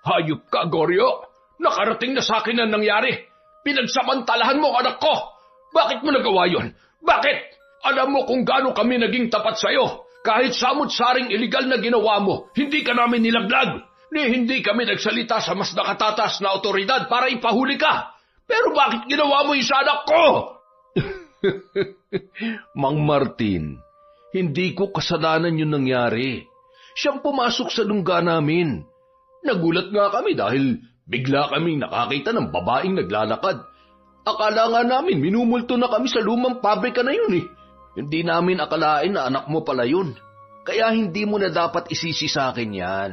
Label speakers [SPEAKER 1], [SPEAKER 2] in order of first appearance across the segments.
[SPEAKER 1] Hayop ka, Goryo! Nakarating na sa akin ang nangyari. Pinagsamantalahan mo anak ko. Bakit mo nagawa yun? Bakit? Alam mo kung gaano kami naging tapat sa'yo. Kahit samut-saring iligal na ginawa mo, hindi ka namin nilaglag. Hindi kami nagsalita sa mas nakatatas na otoridad para ipahuli ka. Pero bakit ginawa mo yung sa anak ko?
[SPEAKER 2] Mang Martin, hindi ko kasalanan yung nangyari. Siyang pumasok sa lungga namin. Nagulat nga kami dahil bigla kaming nakakita ng babaeng naglalakad. Akala nga namin minumulto na kami sa lumang pabrika na yun eh. Hindi namin akalain na anak mo pala yun. Kaya hindi mo na dapat isisi sa akin yan.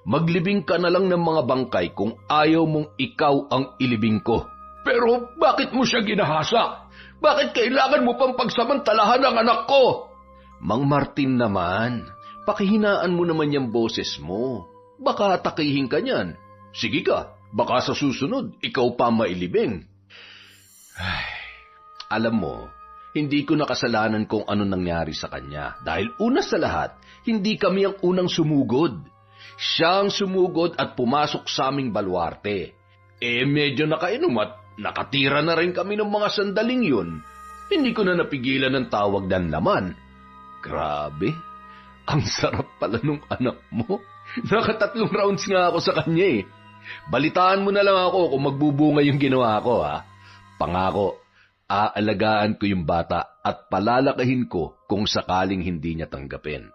[SPEAKER 2] Maglibing ka na lang ng mga bangkay kung ayaw mong ikaw ang ilibing ko.
[SPEAKER 1] Pero bakit mo siya ginahasa? Bakit kailangan mo pang pagsamantalahan ang anak ko?
[SPEAKER 2] Mang Martin naman, pakihinaan mo naman yung boses mo. Baka atakihin ka niyan. Sige ka, baka sa susunod, ikaw pa mailibing. Ay, alam mo, hindi ko nakasalanan kung ano nangyari sa kanya. Dahil una sa lahat, hindi kami ang unang sumugod. Siya ang sumugod at pumasok sa aming baluarte. Medyo nakainom at nakatira na rin kami ng mga sandaling yun. Hindi ko na napigilan ng tawag ng laman. Grabe, ang sarap pala nung anak mo. 3 rounds nga ako sa kanya eh. Balitaan mo na lang ako kung magbubunga yung ginawa ko ha. Pangako, aalagaan ko yung bata at palalakahin ko kung sakaling hindi niya tanggapin.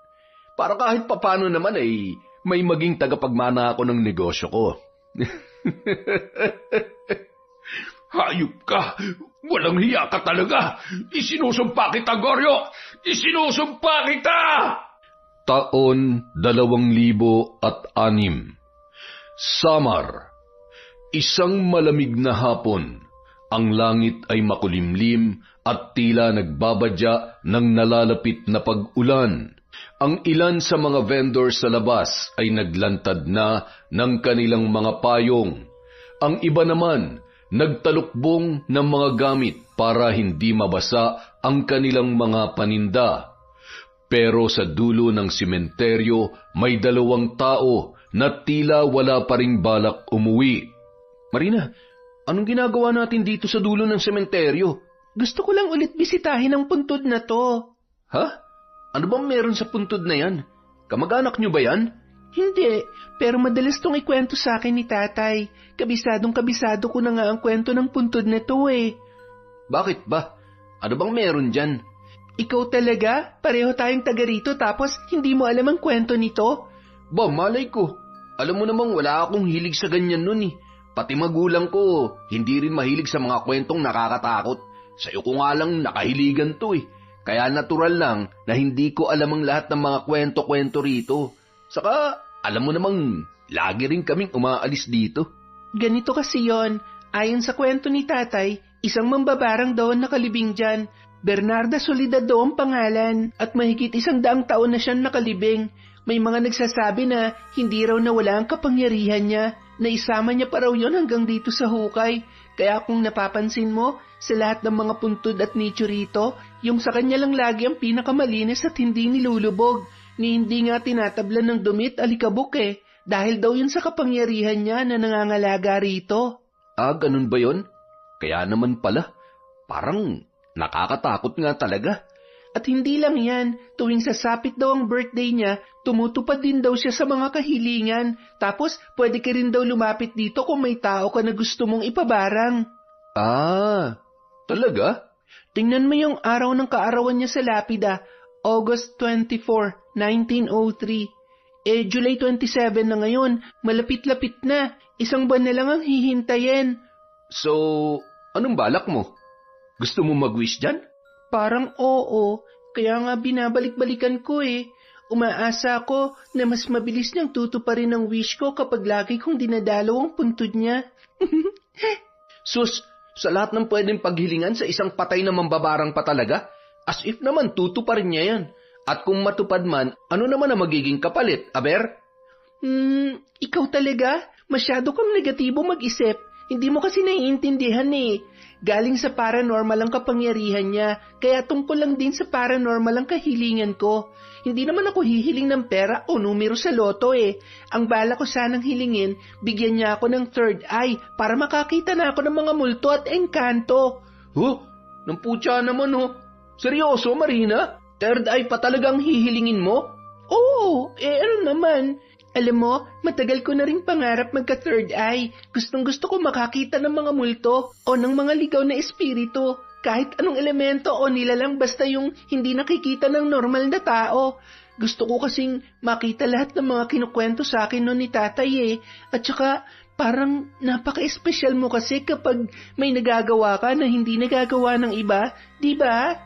[SPEAKER 2] Para kahit papano naman ay may maging tagapagmana ako ng negosyo ko.
[SPEAKER 1] Hayop ka! Walang hiya ka talaga! Isinusumpa kita, Goryo! Isinusumpa kita!
[SPEAKER 2] Taon 2006. Samar. Isang malamig na hapon. Ang langit ay makulimlim at tila nagbabadya ng nalalapit na pag-ulan. Ang ilan sa mga vendor sa labas ay naglantad na ng kanilang mga payong. Ang iba naman, nagtalukbong ng mga gamit para hindi mabasa ang kanilang mga paninda. Pero sa dulo ng sementeryo, may 2 tao na tila wala pa ring balak umuwi. Marina, anong ginagawa natin dito sa dulo ng sementeryo?
[SPEAKER 3] Gusto ko lang ulit bisitahin ang puntod na to.
[SPEAKER 2] Ha? Ano bang meron sa puntod na yan? Kamag-anak nyo ba yan?
[SPEAKER 3] Hindi, pero madalas tong ikwento sa akin ni tatay. Kabisadong-kabisado ko na nga ang kwento ng puntod na to eh.
[SPEAKER 2] Bakit ba? Ano bang meron dyan?
[SPEAKER 3] Ikaw talaga? Pareho tayong taga rito tapos hindi mo alam ang kwento nito?
[SPEAKER 2] Ba, malay ko. Alam mo namang wala akong hilig sa ganyan nun eh. Pati magulang ko, hindi rin mahilig sa mga kwentong nakakatakot. Sa'yo ko nga lang nakahiligan to eh. Kaya natural lang na hindi ko alam ang lahat ng mga kwento-kwento rito. Saka, alam mo namang, lagi rin kaming umaalis dito.
[SPEAKER 3] Ganito kasi yon. Ayon sa kwento ni tatay, isang mambabarang daw ang nakalibing dyan. Bernarda Soledad daw ang pangalan at mahigit 100 taon na siyang nakalibing. May mga nagsasabi na hindi raw nawala ang kapangyarihan niya, na isama niya pa raw yon hanggang dito sa hukay. Kaya kung napapansin mo, sa lahat ng mga puntod at nicho rito, yung sa kanya lang lagi ang pinakamalinis at hindi nilulubog, ni hindi nga tinatablan ng dumit alikabok eh, dahil daw yun sa kapangyarihan niya na nangangalaga rito.
[SPEAKER 2] Ah, ganun ba yun? Kaya naman pala, parang nakakatakot nga talaga.
[SPEAKER 3] At hindi lang yan, tuwing sasapit daw ang birthday niya, tumutupad din daw siya sa mga kahilingan. Tapos, pwede ka rin daw lumapit dito kung may tao ka na gusto mong ipabarang.
[SPEAKER 2] Ah, talaga?
[SPEAKER 3] Tingnan mo yung araw ng kaarawan niya sa lapida, August 24, 1903. July 27 na ngayon, malapit-lapit na. 1 buwan na lang ang hihintayin.
[SPEAKER 2] So, anong balak mo? Gusto mo mag-wish dyan?
[SPEAKER 3] Parang oo, kaya nga binabalik-balikan ko eh. Umaasa ako na mas mabilis niyang tutuparin ang wish ko kapag lagi kong dinadalaw ang puntod niya.
[SPEAKER 2] Sus, sa lahat ng pwedeng paghilingan sa isang patay na mambabarang pa talaga? As if naman tutuparin niya yan. At kung matupad man, ano naman ang magiging kapalit, aber?
[SPEAKER 3] Ikaw talaga? Masyado kang negatibo mag-isip. Hindi mo kasi naiintindihan eh. Galing sa paranormal ang kapangyarihan niya, kaya tungkol lang din sa paranormal ang kahilingan ko. Hindi naman ako hihiling ng pera o numero sa loto eh. Ang bala ko sanang hilingin, bigyan niya ako ng third eye para makakita na ako ng mga multo at engkanto.
[SPEAKER 2] Huh? Nang putya naman Seryoso, Marina? Third eye pa talagang hihilingin mo?
[SPEAKER 3] Oo, ano naman? Alam mo, matagal ko na rin pangarap magka-third eye. Gustong-gusto ko makakita ng mga multo o ng mga ligaw na espiritu. Kahit anong elemento o nilalang basta yung hindi nakikita ng normal na tao. Gusto ko kasing makita lahat ng mga kinukwento sa akin noon ni tatay eh. At saka parang napaka-espesyal mo kasi kapag may nagagawa ka na hindi nagagawa ng iba, di ba?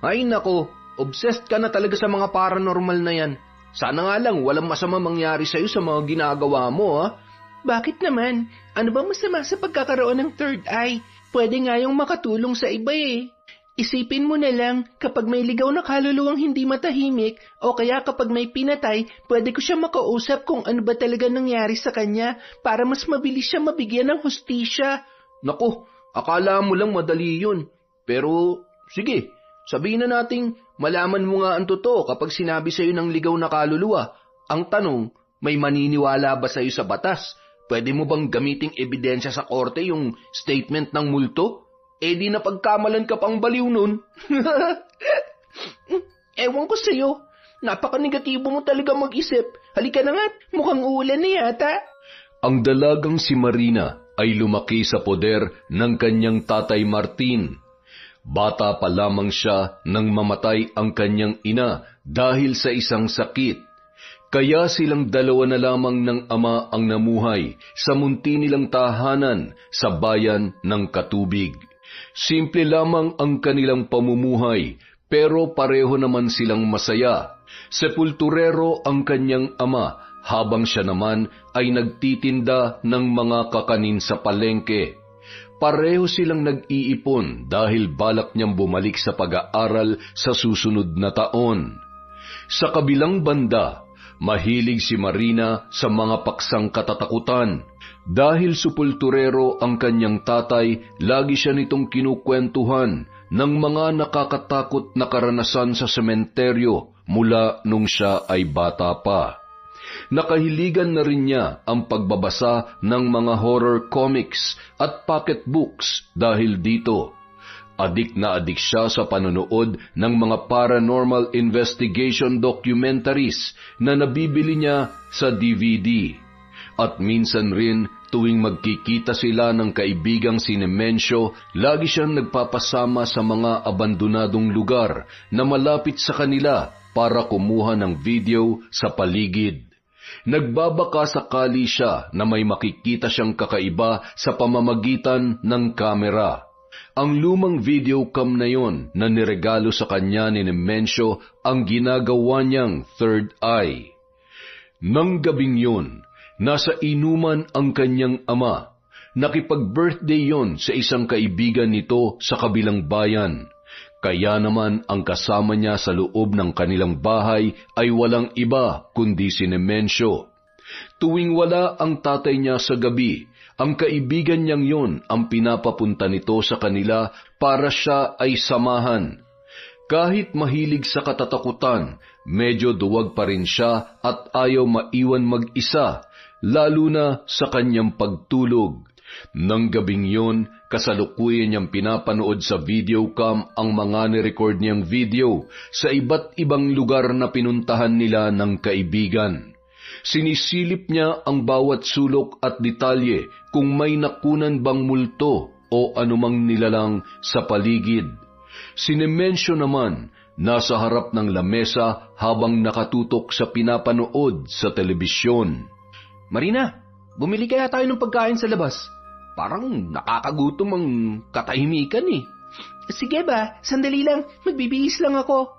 [SPEAKER 2] Ay nako, obsessed ka na talaga sa mga paranormal na yan. Sana nga lang walang masama mangyari sa'yo sa mga ginagawa mo, ha?
[SPEAKER 3] Bakit naman? Ano ba masama sa pagkakaroon ng third eye? Pwede nga yung makatulong sa iba eh. Isipin mo na lang, kapag may ligaw na kaluluwang hindi matahimik, o kaya kapag may pinatay, pwede ko siya makausap kung ano ba talaga nangyari sa kanya para mas mabilis siya mabigyan ng hustisya.
[SPEAKER 2] Naku, akala mo lang madali yun. Pero, sige, sabihin na nating malaman mo nga ang totoo kapag sinabi sa'yo ng ligaw na kaluluwa. Ang tanong, may maniniwala ba sa'yo sa batas? Pwede mo bang gamiting ebidensya sa korte yung statement ng multo? Di na pagkamalan ka pang baliw nun.
[SPEAKER 3] Ewan ko sa'yo. Napaka-negatibo mo talaga mag-isip. Halika na nga, mukhang uulan na yata.
[SPEAKER 2] Ang dalagang si Marina ay lumaki sa poder ng kanyang tatay Martin. Bata pa lamang siya nang mamatay ang kanyang ina dahil sa isang sakit. Kaya silang dalawa na lamang ng ama ang namuhay sa munti nilang tahanan sa bayan ng Katubig. Simple lamang ang kanilang pamumuhay, pero pareho naman silang masaya. Sepulturero ang kanyang ama, habang siya naman ay nagtitinda ng mga kakanin sa palengke. Pareho silang nag-iipon dahil balak niyang bumalik sa pag-aaral sa susunod na taon. Sa kabilang banda, mahilig si Marina sa mga paksang katatakutan. Dahil sepulturero ang kanyang tatay, lagi siya nitong kinukwentuhan ng mga nakakatakot na karanasan sa sementeryo mula nung siya ay bata pa. Nakahiligan na rin niya ang pagbabasa ng mga horror comics at pocketbooks dahil dito. Adik na adik siya sa panonood ng mga paranormal investigation documentaries na nabibili niya sa DVD. At minsan rin tuwing magkikita sila ng kaibigang si Nemensyo, lagi siyang nagpapasama sa mga abandonadong lugar na malapit sa kanila para kumuha ng video sa paligid. Nagbabaka sakali siya na may makikita siyang kakaiba sa pamamagitan ng kamera. Ang lumang videocam na yon na niregalo sa kanya ni Nemensyo ang ginagawa niyang third eye. Nang gabing yun, nasa inuman ang kanyang ama. Nakipag-birthday yon sa isang kaibigan nito sa kabilang bayan. Kaya naman ang kasama niya sa loob ng kanilang bahay ay walang iba kundi si Nemensyo. Tuwing wala ang tatay niya sa gabi, ang kaibigan niyang yon ang pinapapunta nito sa kanila para siya ay samahan. Kahit mahilig sa katatakutan, medyo duwag pa rin siya at ayaw maiwan mag-isa, lalo na sa kanyang pagtulog. Nang gabing yun, kasalukuyan niyang pinapanood sa videocam ang mga nirecord niyang video sa iba't ibang lugar na pinuntahan nila ng kaibigan. Sinisilip niya ang bawat sulok at detalye kung may nakunan bang multo o anumang nilalang sa paligid. Si Nemensyo naman, nasa harap ng lamesa habang nakatutok sa pinapanood sa telebisyon.
[SPEAKER 3] Marina, bumili kaya tayo ng pagkain sa labas. Parang nakakagutom ang katahimikan eh. Sige ba, sandali lang, magbibihis lang ako.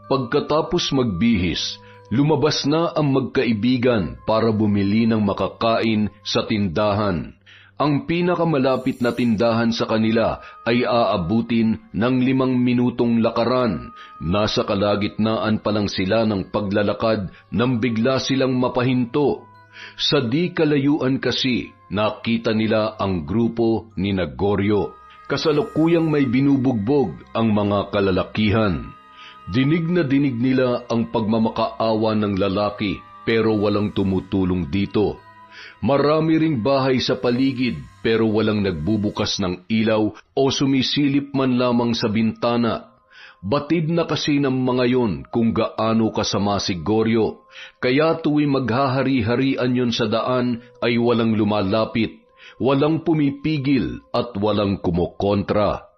[SPEAKER 2] Pagkatapos magbihis, lumabas na ang magkaibigan para bumili ng makakain sa tindahan. Ang pinakamalapit na tindahan sa kanila ay aabutin ng 5 minutong lakaran. Nasa kalagitnaan pa lang sila ng paglalakad nang bigla silang mapahinto. Sa di kalayuan kasi, nakita nila ang grupo ni Goryo. Kasalukuyang may binubugbog ang mga kalalakihan. Dinig na dinig nila ang pagmamakaawa ng lalaki pero walang tumutulong dito. Marami ring bahay sa paligid pero walang nagbubukas ng ilaw o sumisilip man lamang sa bintana. Batid na kasi ng mga yon kung gaano kasama si Goryo, kaya tuwing maghahari-harian yon sa daan ay walang lumalapit, walang pumipigil at walang kumokontra.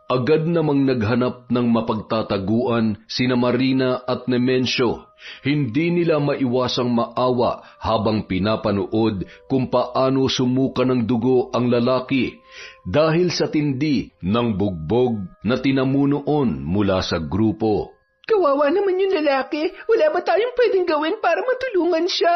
[SPEAKER 2] Agad namang naghanap ng mapagtataguan sina Marina at Nemensio. Hindi nila maiwasang maawa habang pinapanood kung paano sumuka ng dugo ang lalaki dahil sa tindi ng bugbog na tinamunoon mula sa grupo.
[SPEAKER 3] Kawawa naman yung lalaki. Wala ba tayong pwedeng gawin para matulungan siya?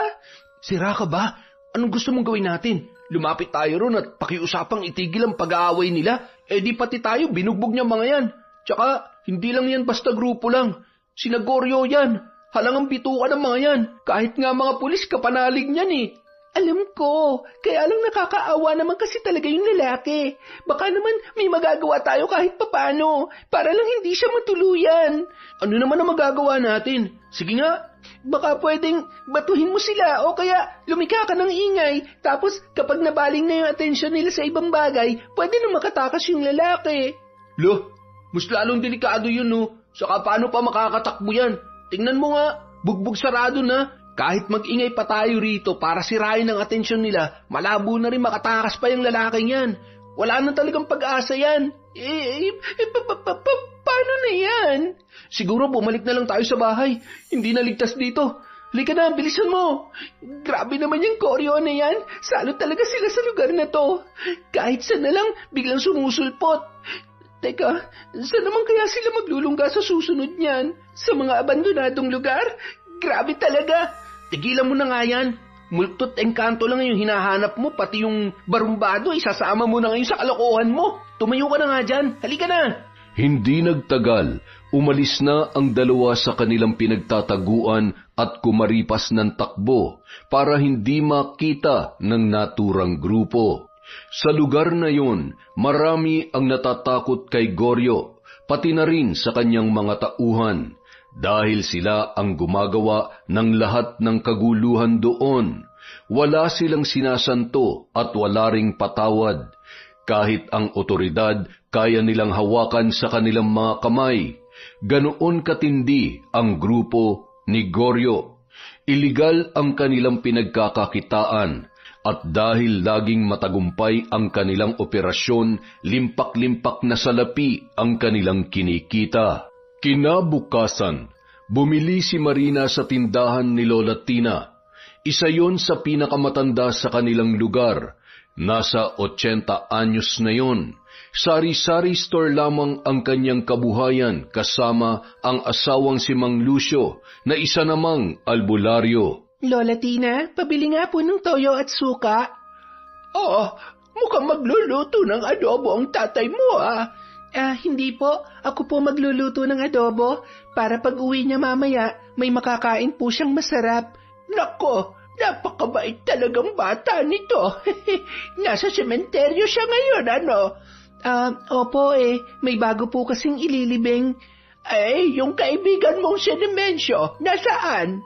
[SPEAKER 2] Sira ka ba? Anong gusto mong gawin natin? Lumapit tayo ron at pakiusapang itigil ang pag-aaway nila. Di pati tayo binugbog niya mga yan. Tsaka, hindi lang yan basta grupo lang. Sina Goryo yan. Halangang bituka ng mga yan. Kahit nga mga pulis kapanalig niyan eh.
[SPEAKER 3] Alam ko, kaya lang nakakaawa naman kasi talaga yung lalaki. Baka naman may magagawa tayo kahit papano, para lang hindi siya matuluyan.
[SPEAKER 2] Ano naman ang magagawa natin? Sige nga.
[SPEAKER 3] Baka pwedeng batuhin mo sila o kaya lumika ka ng ingay, tapos kapag nabaling na yung atensyon nila sa ibang bagay, pwede na makatakas yung lalaki.
[SPEAKER 2] Lo, mas lalong delikado yun no. Saka paano pa makakatakbo yan? Tingnan mo nga, bugbog sarado na. Kahit mag-ingay pa tayo rito para sirain ang atensyon nila, malabo na rin makatakas pa yung lalaking yan. Wala na talagang pag-asa yan.
[SPEAKER 3] Paano na yan?
[SPEAKER 2] Siguro bumalik na lang tayo sa bahay. Hindi na ligtas dito.
[SPEAKER 3] Halika na, bilisan mo. Grabe naman yung Goryo na yan. Salot talaga sila sa lugar na to. Kahit saan na lang, biglang sumusulpot. Teka, saan naman kaya sila maglulungga sa susunod niyan? Sa mga abandonadong lugar? Grabe talaga.
[SPEAKER 2] Tigilan mo na nga yan. Multot engkanto lang yung hinahanap mo, pati yung barumbado, isasama mo na ngayon sa kalokohan mo. Tumayo ka na nga dyan. Halika na. Hindi nagtagal, umalis na ang dalawa sa kanilang pinagtataguan at kumaripas ng takbo para hindi makita ng naturang grupo. Sa lugar na yon, marami ang natatakot kay Goryo, pati na rin sa kanyang mga tauhan, dahil sila ang gumagawa ng lahat ng kaguluhan doon. Wala silang sinasanto at wala ring patawad. Kahit ang otoridad kaya nilang hawakan sa kanilang mga kamay. Ganoon katindi ang grupo ni Goryo. Iligal ang kanilang pinagkakakitaan at dahil laging matagumpay ang kanilang operasyon, limpak-limpak na salapi ang kanilang kinikita. Kinabukasan, bumili si Marina sa tindahan ni Lola Tina. Isa yon sa pinakamatanda sa kanilang lugar. Nasa 80 anyos na yon. Sari-sari store lamang ang kanyang kabuhayan kasama ang asawang si Mang Lucio na isa namang albularyo.
[SPEAKER 3] Lola Tina, pabili nga po ng toyo at suka.
[SPEAKER 4] Mukhang magluluto ng adobo ang tatay mo
[SPEAKER 3] Hindi po. Ako po magluluto ng adobo para pag uwi niya mamaya, may makakain po siyang masarap.
[SPEAKER 4] Nako, napakabait talagang bata nito. Nasa sementeryo siya ngayon, ano?
[SPEAKER 3] Opo may bago po kasing ililibing.
[SPEAKER 4] Yung kaibigan mong si Nemensio, nasaan?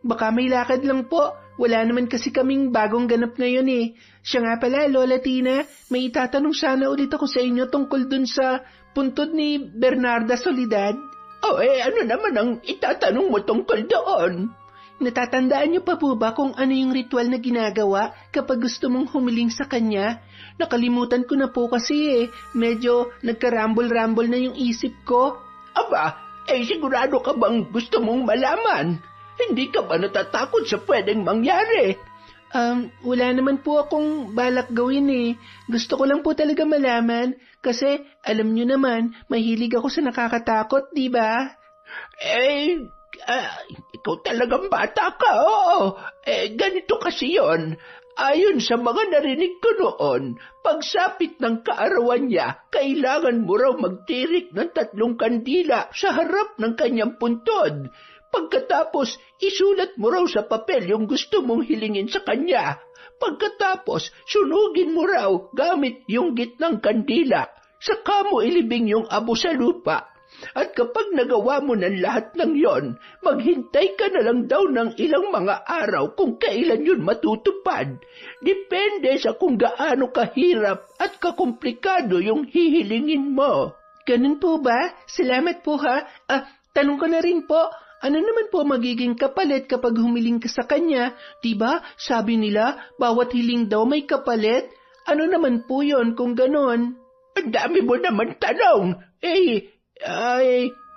[SPEAKER 3] Baka may lakad lang po. Wala naman kasi kaming bagong ganap ngayon Siya nga pala, Lola Tina, may itatanong sana ulit ako sa inyo tungkol dun sa puntod ni Bernarda Soledad.
[SPEAKER 4] Ano naman ang itatanong mo tungkol doon?
[SPEAKER 3] Natatandaan niyo pa po ba kung ano yung ritual na ginagawa kapag gusto mong humiling sa kanya? Nakalimutan ko na po kasi medyo nagkarambol-rambol na yung isip ko.
[SPEAKER 4] Aba, sigurado ka bang gusto mong malaman? Hindi ka ba natatakot sa pwedeng mangyari?
[SPEAKER 3] Wala naman po akong balak gawin Gusto ko lang po talaga malaman kasi alam niyo naman, mahilig ako sa nakakatakot, di ba?
[SPEAKER 4] Ikaw talagang bata ka, oo. Ganito kasi yon. Ayon sa mga narinig ko noon, pagsapit ng kaarawan niya, kailangan mo raw magtirik ng 3 kandila sa harap ng kanyang puntod. Pagkatapos, isulat mo raw sa papel yung gusto mong hilingin sa kanya. Pagkatapos, sunugin mo raw gamit yung gitnang kandila. Saka mo ilibing yung abo sa lupa. At kapag nagawa mo ng lahat ng yon, maghintay ka na lang daw ng ilang mga araw kung kailan yun matutupad. Depende sa kung gaano kahirap at kakomplikado yung hihilingin mo.
[SPEAKER 3] Ganun po ba? Salamat po ha. Tanong ko na rin po, ano naman po magiging kapalit kapag humiling ka sa kanya? Diba, sabi nila, bawat hiling daw may kapalit? Ano naman po yon kung ganon?
[SPEAKER 4] Ang dami mo naman tanong.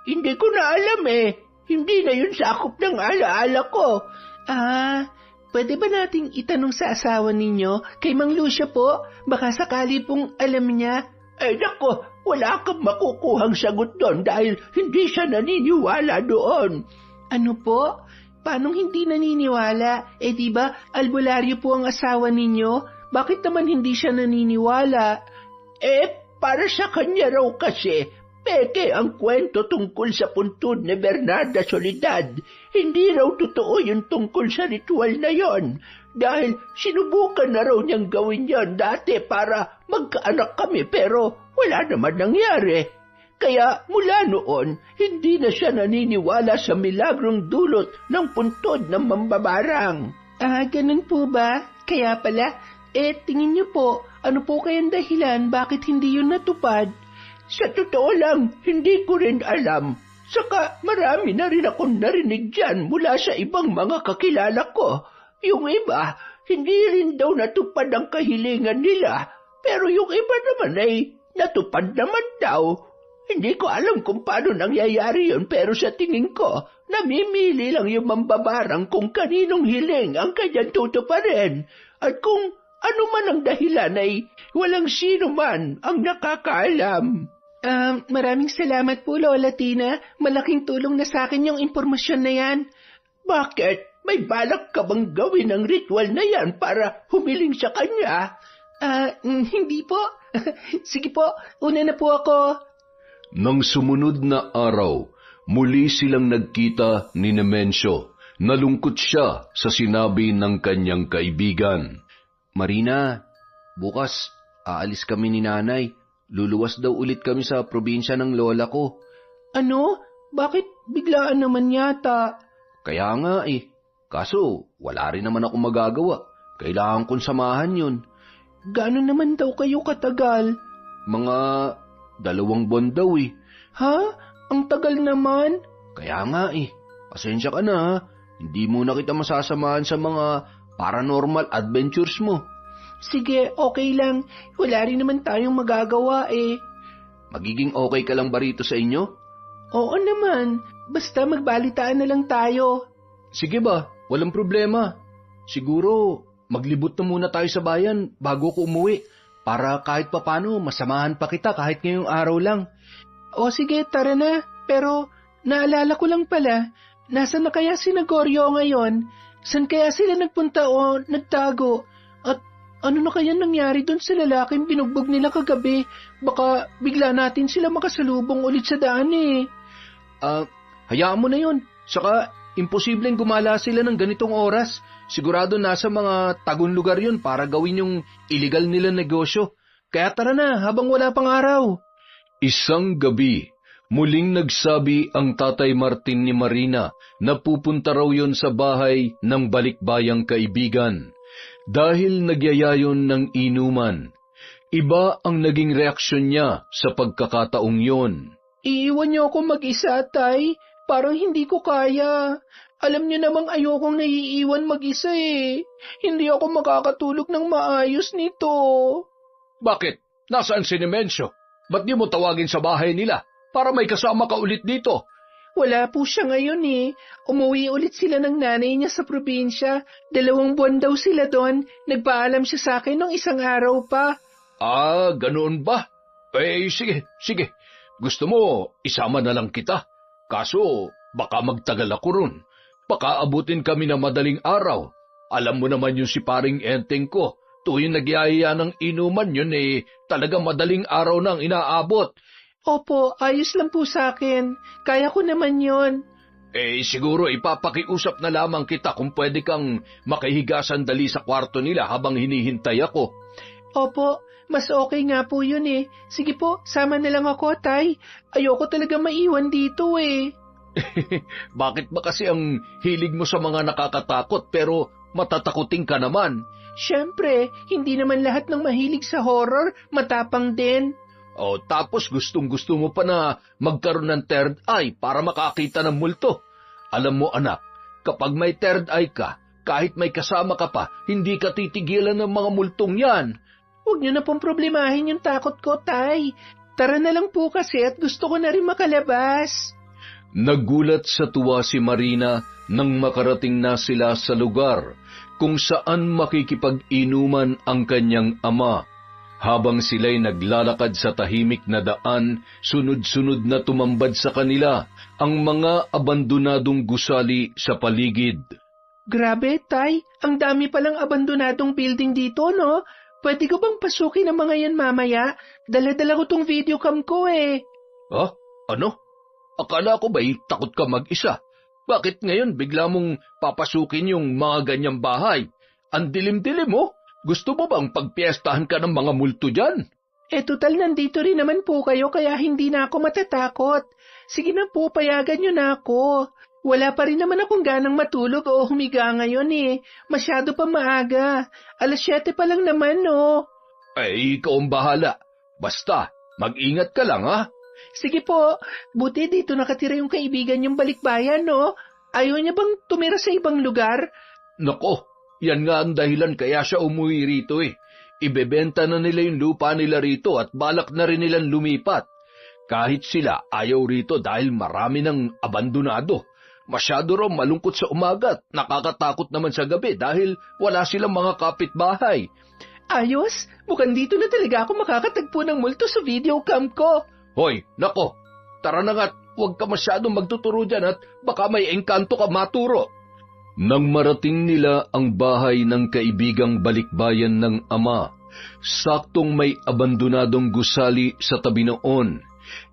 [SPEAKER 4] Hindi ko na alam eh. Hindi na yun sakop ng alaala ko.
[SPEAKER 3] Pwede ba nating itanong sa asawa ninyo? Kay Mang Lucia po, baka sakali pong alam niya.
[SPEAKER 4] Nako, wala kang makukuhang sagot doon dahil hindi siya naniniwala doon.
[SPEAKER 3] Ano po? Paanong hindi naniniwala? Diba, albularyo po ang asawa ninyo? Bakit naman hindi siya naniniwala?
[SPEAKER 4] Para sa kanya raw kasi, peke ang kwento tungkol sa puntod ni Bernarda Soledad. Hindi raw totoo yung tungkol sa ritual na yon. Dahil sinubukan na raw niyang gawin yon dati para magkaanak kami pero wala naman nangyari. Kaya mula noon, hindi na siya naniniwala sa milagrong dulot ng puntod ng mambabarang.
[SPEAKER 3] Ganun po ba? Kaya pala, tingin niyo po, ano po kayang dahilan bakit hindi yun natupad?
[SPEAKER 4] Sa totoo lang, hindi ko rin alam. Saka marami na rin akong narinig dyan mula sa ibang mga kakilala ko. Yung iba, hindi rin daw natupad ang kahilingan nila. Pero yung iba naman ay natupad naman daw. Hindi ko alam kung paano nangyayari yun pero sa tingin ko, namimili lang yung mambabarang kung kaninong hiling ang kanyang tutuparin. At kung ano man ang dahilan ay walang sino man ang nakakaalam.
[SPEAKER 3] Maraming salamat po, Lola Tina. Malaking tulong na sa akin yung impormasyon na yan.
[SPEAKER 4] Bakit? May balak ka bang gawin ang ritual na yan para humiling sa kanya?
[SPEAKER 3] Hindi po. Sige po, una na po ako.
[SPEAKER 2] Nang sumunod na araw, muli silang nagkita ni Nemensio. Nalungkot siya sa sinabi ng kanyang kaibigan.
[SPEAKER 5] Marina, bukas aalis kami ni nanay. Luluwas daw ulit kami sa probinsya ng lola ko.
[SPEAKER 3] Ano? Bakit biglaan naman yata?
[SPEAKER 5] Kaya nga eh. Kaso wala rin naman ako magagawa. Kailangan kong samahan yun.
[SPEAKER 3] Gano'n naman daw kayo katagal?
[SPEAKER 5] Mga 2 buwan daw eh.
[SPEAKER 3] Ha? Ang tagal naman?
[SPEAKER 5] Kaya nga eh. Pasensya ka na ha. Hindi mo na kita masasamahan sa mga paranormal adventures mo.
[SPEAKER 3] Sige, okay lang. Wala rin naman tayong magagawa eh.
[SPEAKER 5] Magiging okay ka lang ba rito sa inyo?
[SPEAKER 3] Oo naman. Basta magbalitaan na lang tayo.
[SPEAKER 5] Sige ba, walang problema. Siguro, maglibot na muna tayo sa bayan bago ko umuwi. Para kahit papano, masamahan pa kita kahit ngayong araw lang.
[SPEAKER 3] O sige, tara na. Pero, naalala ko lang pala, nasaan na kaya si Gregorio ngayon? San kaya sila nagpunta o nagtago? At ano na kaya nangyari doon sa lalaking binugbog nila kagabi? Baka bigla natin sila makasalubong ulit sa daan eh.
[SPEAKER 5] Hayaan mo na yun. Saka, imposibleng gumala sila ng ganitong oras. Sigurado nasa mga tagong lugar yun para gawin yung illegal nila negosyo. Kaya tara na habang wala pang araw.
[SPEAKER 2] Isang gabi, muling nagsabi ang Tatay Martin ni Marina na pupunta raw yon sa bahay ng balikbayang kaibigan dahil nagyayayon ng inuman. Iba ang naging reaksyon niya sa pagkakataong yon.
[SPEAKER 3] Iiwan niyo ako mag-isa, Tay. Parang hindi ko kaya. Alam niyo namang ayokong naiiwan mag-isa eh. Hindi ako makakatulog ng maayos nito.
[SPEAKER 1] Bakit? Nasaan si Nemensio? Ba't di mo tawagin sa bahay nila para may kasama ka ulit dito?
[SPEAKER 3] Wala po siya ngayon eh. Umuwi ulit sila ng nanay niya sa probinsya. 2 buwan daw sila doon. Nagpaalam siya sa akin nung 1 araw pa.
[SPEAKER 1] Ganoon ba? Sige. Gusto mo, isama na lang kita. Kaso, baka magtagal ako ron. Baka abutin kami na madaling araw. Alam mo naman yung si paring enteng ko. Tuwing nagyayaya ng inuman yun talaga madaling araw nang inaabot.
[SPEAKER 3] Opo, ayos lang po sa akin. Kaya ko naman yon.
[SPEAKER 2] Siguro ipapakiusap na lamang kita kung pwede kang makihiga sandali sa kwarto nila habang hinihintay ako.
[SPEAKER 3] Opo, mas okay nga po yun eh. Sige po, sama na lang ako, Tay. Ayoko talaga maiwan dito eh.
[SPEAKER 2] Bakit ba kasi ang hilig mo sa mga nakakatakot pero matatakutin ka naman?
[SPEAKER 3] Siyempre, hindi naman lahat ng mahilig sa horror matapang din.
[SPEAKER 2] Tapos gustong-gusto mo pa na magkaroon ng third eye para makakita ng multo. Alam mo anak, kapag may third eye ka, kahit may kasama ka pa, hindi ka titigilan ng mga multong yan.
[SPEAKER 3] Huwag niyo na pong problemahin yung takot ko, Tay. Tara na lang po kasi at gusto ko na rin makalabas.
[SPEAKER 2] Nagulat sa tuwa si Marina nang makarating na sila sa lugar kung saan makikipag-inuman ang kanyang ama. Habang sila'y naglalakad sa tahimik na daan, sunod-sunod na tumambad sa kanila ang mga abandonadong gusali sa paligid.
[SPEAKER 3] Grabe, Tay. Ang dami palang abandonadong building dito, no? Pwede ko bang pasukin ang mga yan mamaya? Dala-dala ko tong videocam ko eh.
[SPEAKER 2] Ano? Akala ko ba'y takot ka mag-isa? Bakit ngayon bigla mong papasukin yung mga ganyang bahay? Ang dilim-dilim mo. Gusto mo bang pagpiestahan ka ng mga multo dyan?
[SPEAKER 3] Total nandito rin naman po kayo kaya hindi na ako matatakot. Sige na po, payagan nyo na ako. Wala pa rin naman akong ganang matulog o humiga ngayon eh. Masyado pa maaga. 7:00 pa lang naman, no?
[SPEAKER 2] Ikaw ang bahala. Basta, mag-ingat ka lang, ha?
[SPEAKER 3] Sige po, buti dito nakatira yung kaibigan yung balikbayan, no? Ayaw niya bang tumira sa ibang lugar?
[SPEAKER 2] Nako, yan nga ang dahilan kaya siya umuwi rito eh. Ibebenta na nila yung lupa nila rito at balak na rin nilang lumipat. Kahit sila ayaw rito dahil marami ng abandonado. Masyado raw malungkot sa umaga at nakakatakot naman sa gabi dahil wala silang mga kapitbahay.
[SPEAKER 3] Ayos, mukhang dito na talaga ako makakatagpo ng multo sa videocam ko.
[SPEAKER 2] Hoy, nako, tara na nga't huwag ka masyadong magtuturo dyan at baka may engkanto ka maturo. Nang marating nila ang bahay ng kaibigang balikbayan ng ama, saktong may abandonadong gusali sa tabi noon.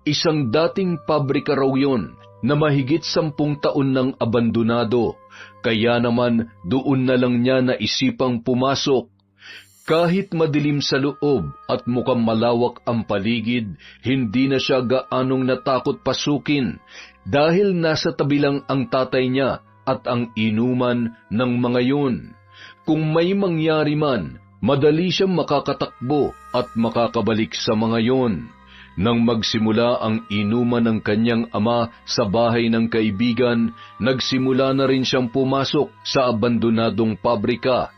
[SPEAKER 2] Isang dating pabrika raw yun na mahigit 10 taon ng abandonado, kaya naman doon na lang niya naisipang pumasok. Kahit madilim sa loob at mukhang malawak ang paligid, hindi na siya gaanong natakot pasukin dahil nasa tabi lang ang tatay niya at ang inuman ng mga yun. Kung may mangyari man, madali siyang makakatakbo at makakabalik sa mga yun. Nang magsimula ang inuman ng kanyang ama sa bahay ng kaibigan, nagsimula na rin siyang pumasok sa abandonadong pabrika.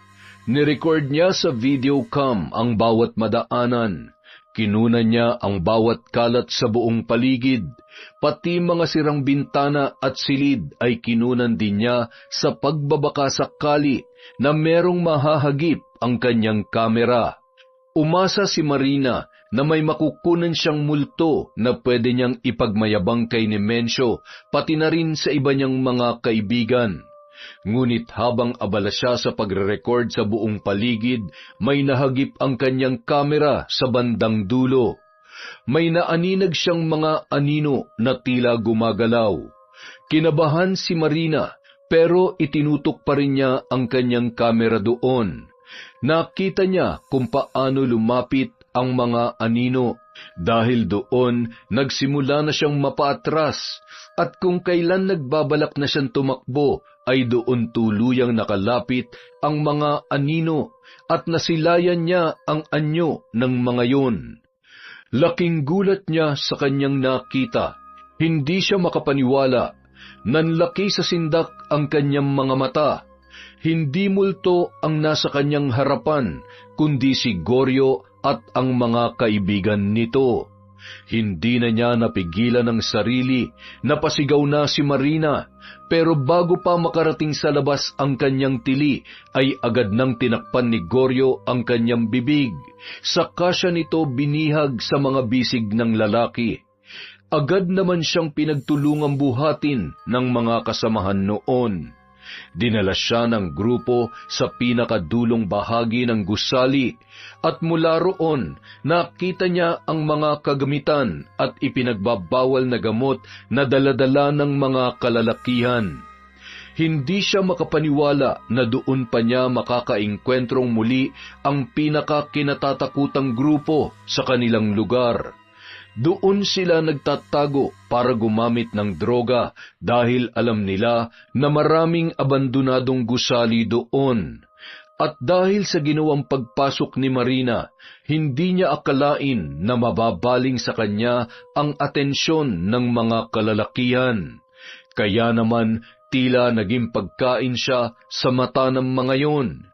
[SPEAKER 2] Nirecord niya sa videocam ang bawat madaanan. Kinunan niya ang bawat kalat sa buong paligid. Pati mga sirang bintana at silid ay kinunan din niya sa pagbabaka sakali na merong mahahagip ang kanyang kamera. Umasa si Marina na may makukunan siyang multo na pwede niyang ipagmayabang kay Nemensio pati na rin sa iba niyang mga kaibigan. Ngunit habang abala siya sa pagre-record sa buong paligid, may nahagip ang kanyang kamera sa bandang dulo. May naaninag siyang mga anino na tila gumagalaw. Kinabahan si Marina pero itinutok pa rin niya ang kanyang kamera doon. Nakita niya kung paano lumapit ang mga anino. Dahil doon, nagsimula na siyang mapaatras at kung kailan nagbabalak na siyang tumakbo, ay doon tuluyang nakalapit ang mga anino at nasilayan niya ang anyo ng mga yun. Laking gulat niya sa kanyang nakita. Hindi siya makapaniwala. Nanlaki sa sindak ang kanyang mga mata. Hindi multo ang nasa kanyang harapan, kundi si Goryo at ang mga kaibigan nito. Hindi na niya napigilan ang sarili, napasigaw na si Marina, pero bago pa makarating sa labas ang kanyang tili, ay agad nang tinakpan ni Goryo ang kanyang bibig. Saka siya nito binihag sa mga bisig ng lalaki. Agad naman siyang pinagtulungang buhatin ng mga kasamahan noon. Dinala siya ng grupo sa pinakadulong bahagi ng gusali at mula roon nakita niya ang mga kagamitan at ipinagbabawal na gamot na daladala ng mga kalalakihan. Hindi siya makapaniwala na doon pa niya makakaengkwentrong muli ang pinakakinatatakutang grupo sa kanilang lugar. Doon sila nagtatago para gumamit ng droga dahil alam nila na maraming abandonadong gusali doon. At dahil sa ginawang pagpasok ni Marina, hindi niya akalain na mababaling sa kanya ang atensyon ng mga kalalakihan. Kaya naman tila naging pagkain siya sa mata ng mga yon.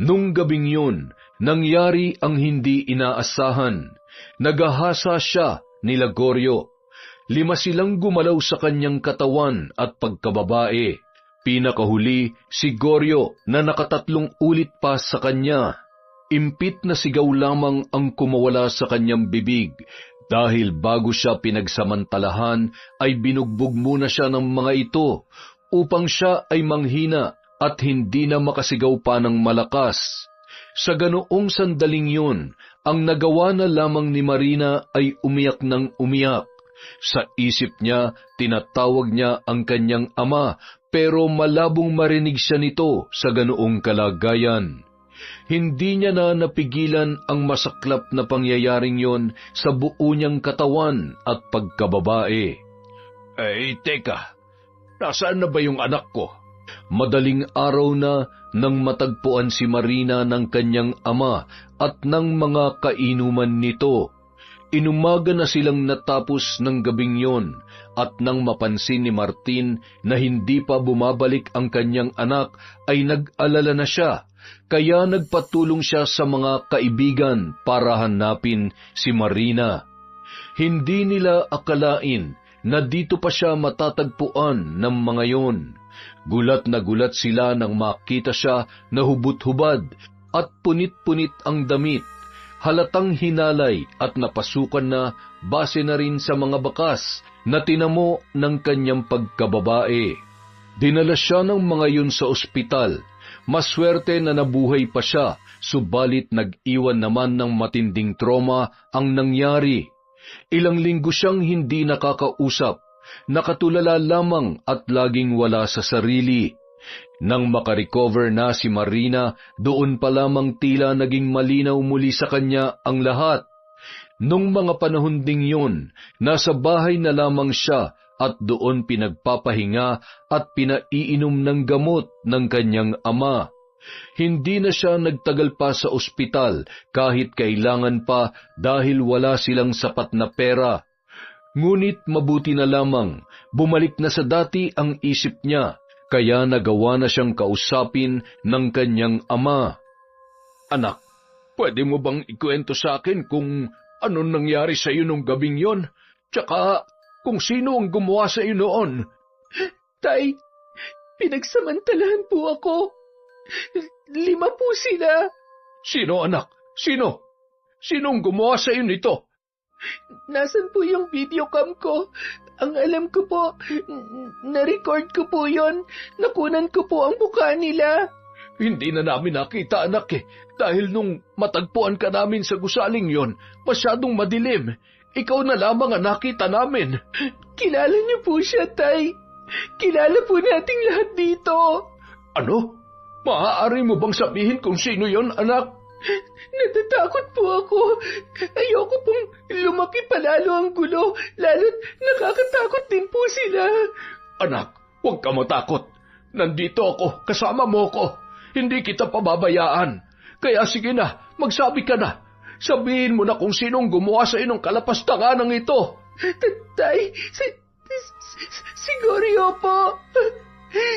[SPEAKER 2] Nung gabing yun, nangyari ang hindi inaasahan. Nagahasa siya nila Goryo. 5 silang gumalaw sa kanyang katawan at pagkababae. Pinakahuli si Goryo na nakatatlong ulit pa sa kanya. Impit na sigaw lamang ang kumawala sa kanyang bibig dahil bago siya pinagsamantalahan ay binugbog muna siya ng mga ito upang siya ay manghina at hindi na makasigaw pa ng malakas. Sa ganoong sandaling yun, ang nagawa na lamang ni Marina ay umiyak ng umiyak. Sa isip niya, tinatawag niya ang kanyang ama, pero malabong marinig siya nito sa ganoong kalagayan. Hindi niya na napigilan ang masaklap na pangyayaring yon sa buo niyang katawan at pagkababae.
[SPEAKER 1] Teka, nasaan na ba yung anak ko?
[SPEAKER 2] Madaling araw na nang matagpuan si Marina ng kanyang ama at ng mga kainuman nito. Inumaga na silang natapos ng gabing yon at nang mapansin ni Martin na hindi pa bumabalik ang kanyang anak ay nag-alala na siya, kaya nagpatulong siya sa mga kaibigan para hanapin si Marina. Hindi nila akalain na dito pa siya matatagpuan ng mga yon. Gulat na gulat sila nang makita siya na hubot-hubad at punit-punit ang damit. Halatang hinalay at napasukan na base na rin sa mga bakas na tinamo ng kanyang pagkababae. Dinala siya ng mga yun sa ospital. Maswerte na nabuhay pa siya, subalit nag-iwan naman ng matinding trauma ang nangyari. Ilang linggo siyang hindi nakakausap. Nakatulala lamang at laging wala sa sarili. Nang makarecover na si Marina, doon pa lamang tila naging malinaw muli sa kanya ang lahat. Nung mga panahon ding yun, nasa bahay na lamang siya at doon pinagpapahinga at pinaiinom ng gamot ng kanyang ama. Hindi na siya nagtagal pa sa ospital kahit kailangan pa dahil wala silang sapat na pera. Ngunit mabuti na lamang, bumalik na sa dati ang isip niya, kaya nagawa na siyang kausapin ng kanyang ama.
[SPEAKER 1] Anak, pwede mo bang ikwento sa akin kung anong nangyari sa iyo nung gabing yon? Tsaka kung sino ang gumawa sa iyo noon?
[SPEAKER 3] Tay, pinagsamantalahan po ako. 5 po sila.
[SPEAKER 1] Sino, anak? Sino? Sinong gumawa sa iyo nito?
[SPEAKER 3] Nasaan po yung videocam ko? Ang alam ko po, na-record ko po yon. Nakunan ko po ang mukha nila.
[SPEAKER 1] Hindi na namin nakita, anak dahil nung matagpuan ka namin sa gusaling yon, masyadong madilim. Ikaw na lamang ang nakita namin.
[SPEAKER 3] Kilala niyo po siya, Tay. Kilala po nating lahat dito.
[SPEAKER 1] Ano? Maaari mo bang sabihin kung sino yon, anak?
[SPEAKER 3] Natatakot po ako. Ayoko pong lumaki palalo ang gulo, lalo't nakakatakot din po sila.
[SPEAKER 1] Anak, huwag ka matakot. Nandito ako, kasama mo ko. Hindi kita pababayaan. Kaya sige na, magsabi ka na. Sabihin mo na kung sinong gumawa sa inong kalapastanganang ito.
[SPEAKER 3] Tay, si Goryo po.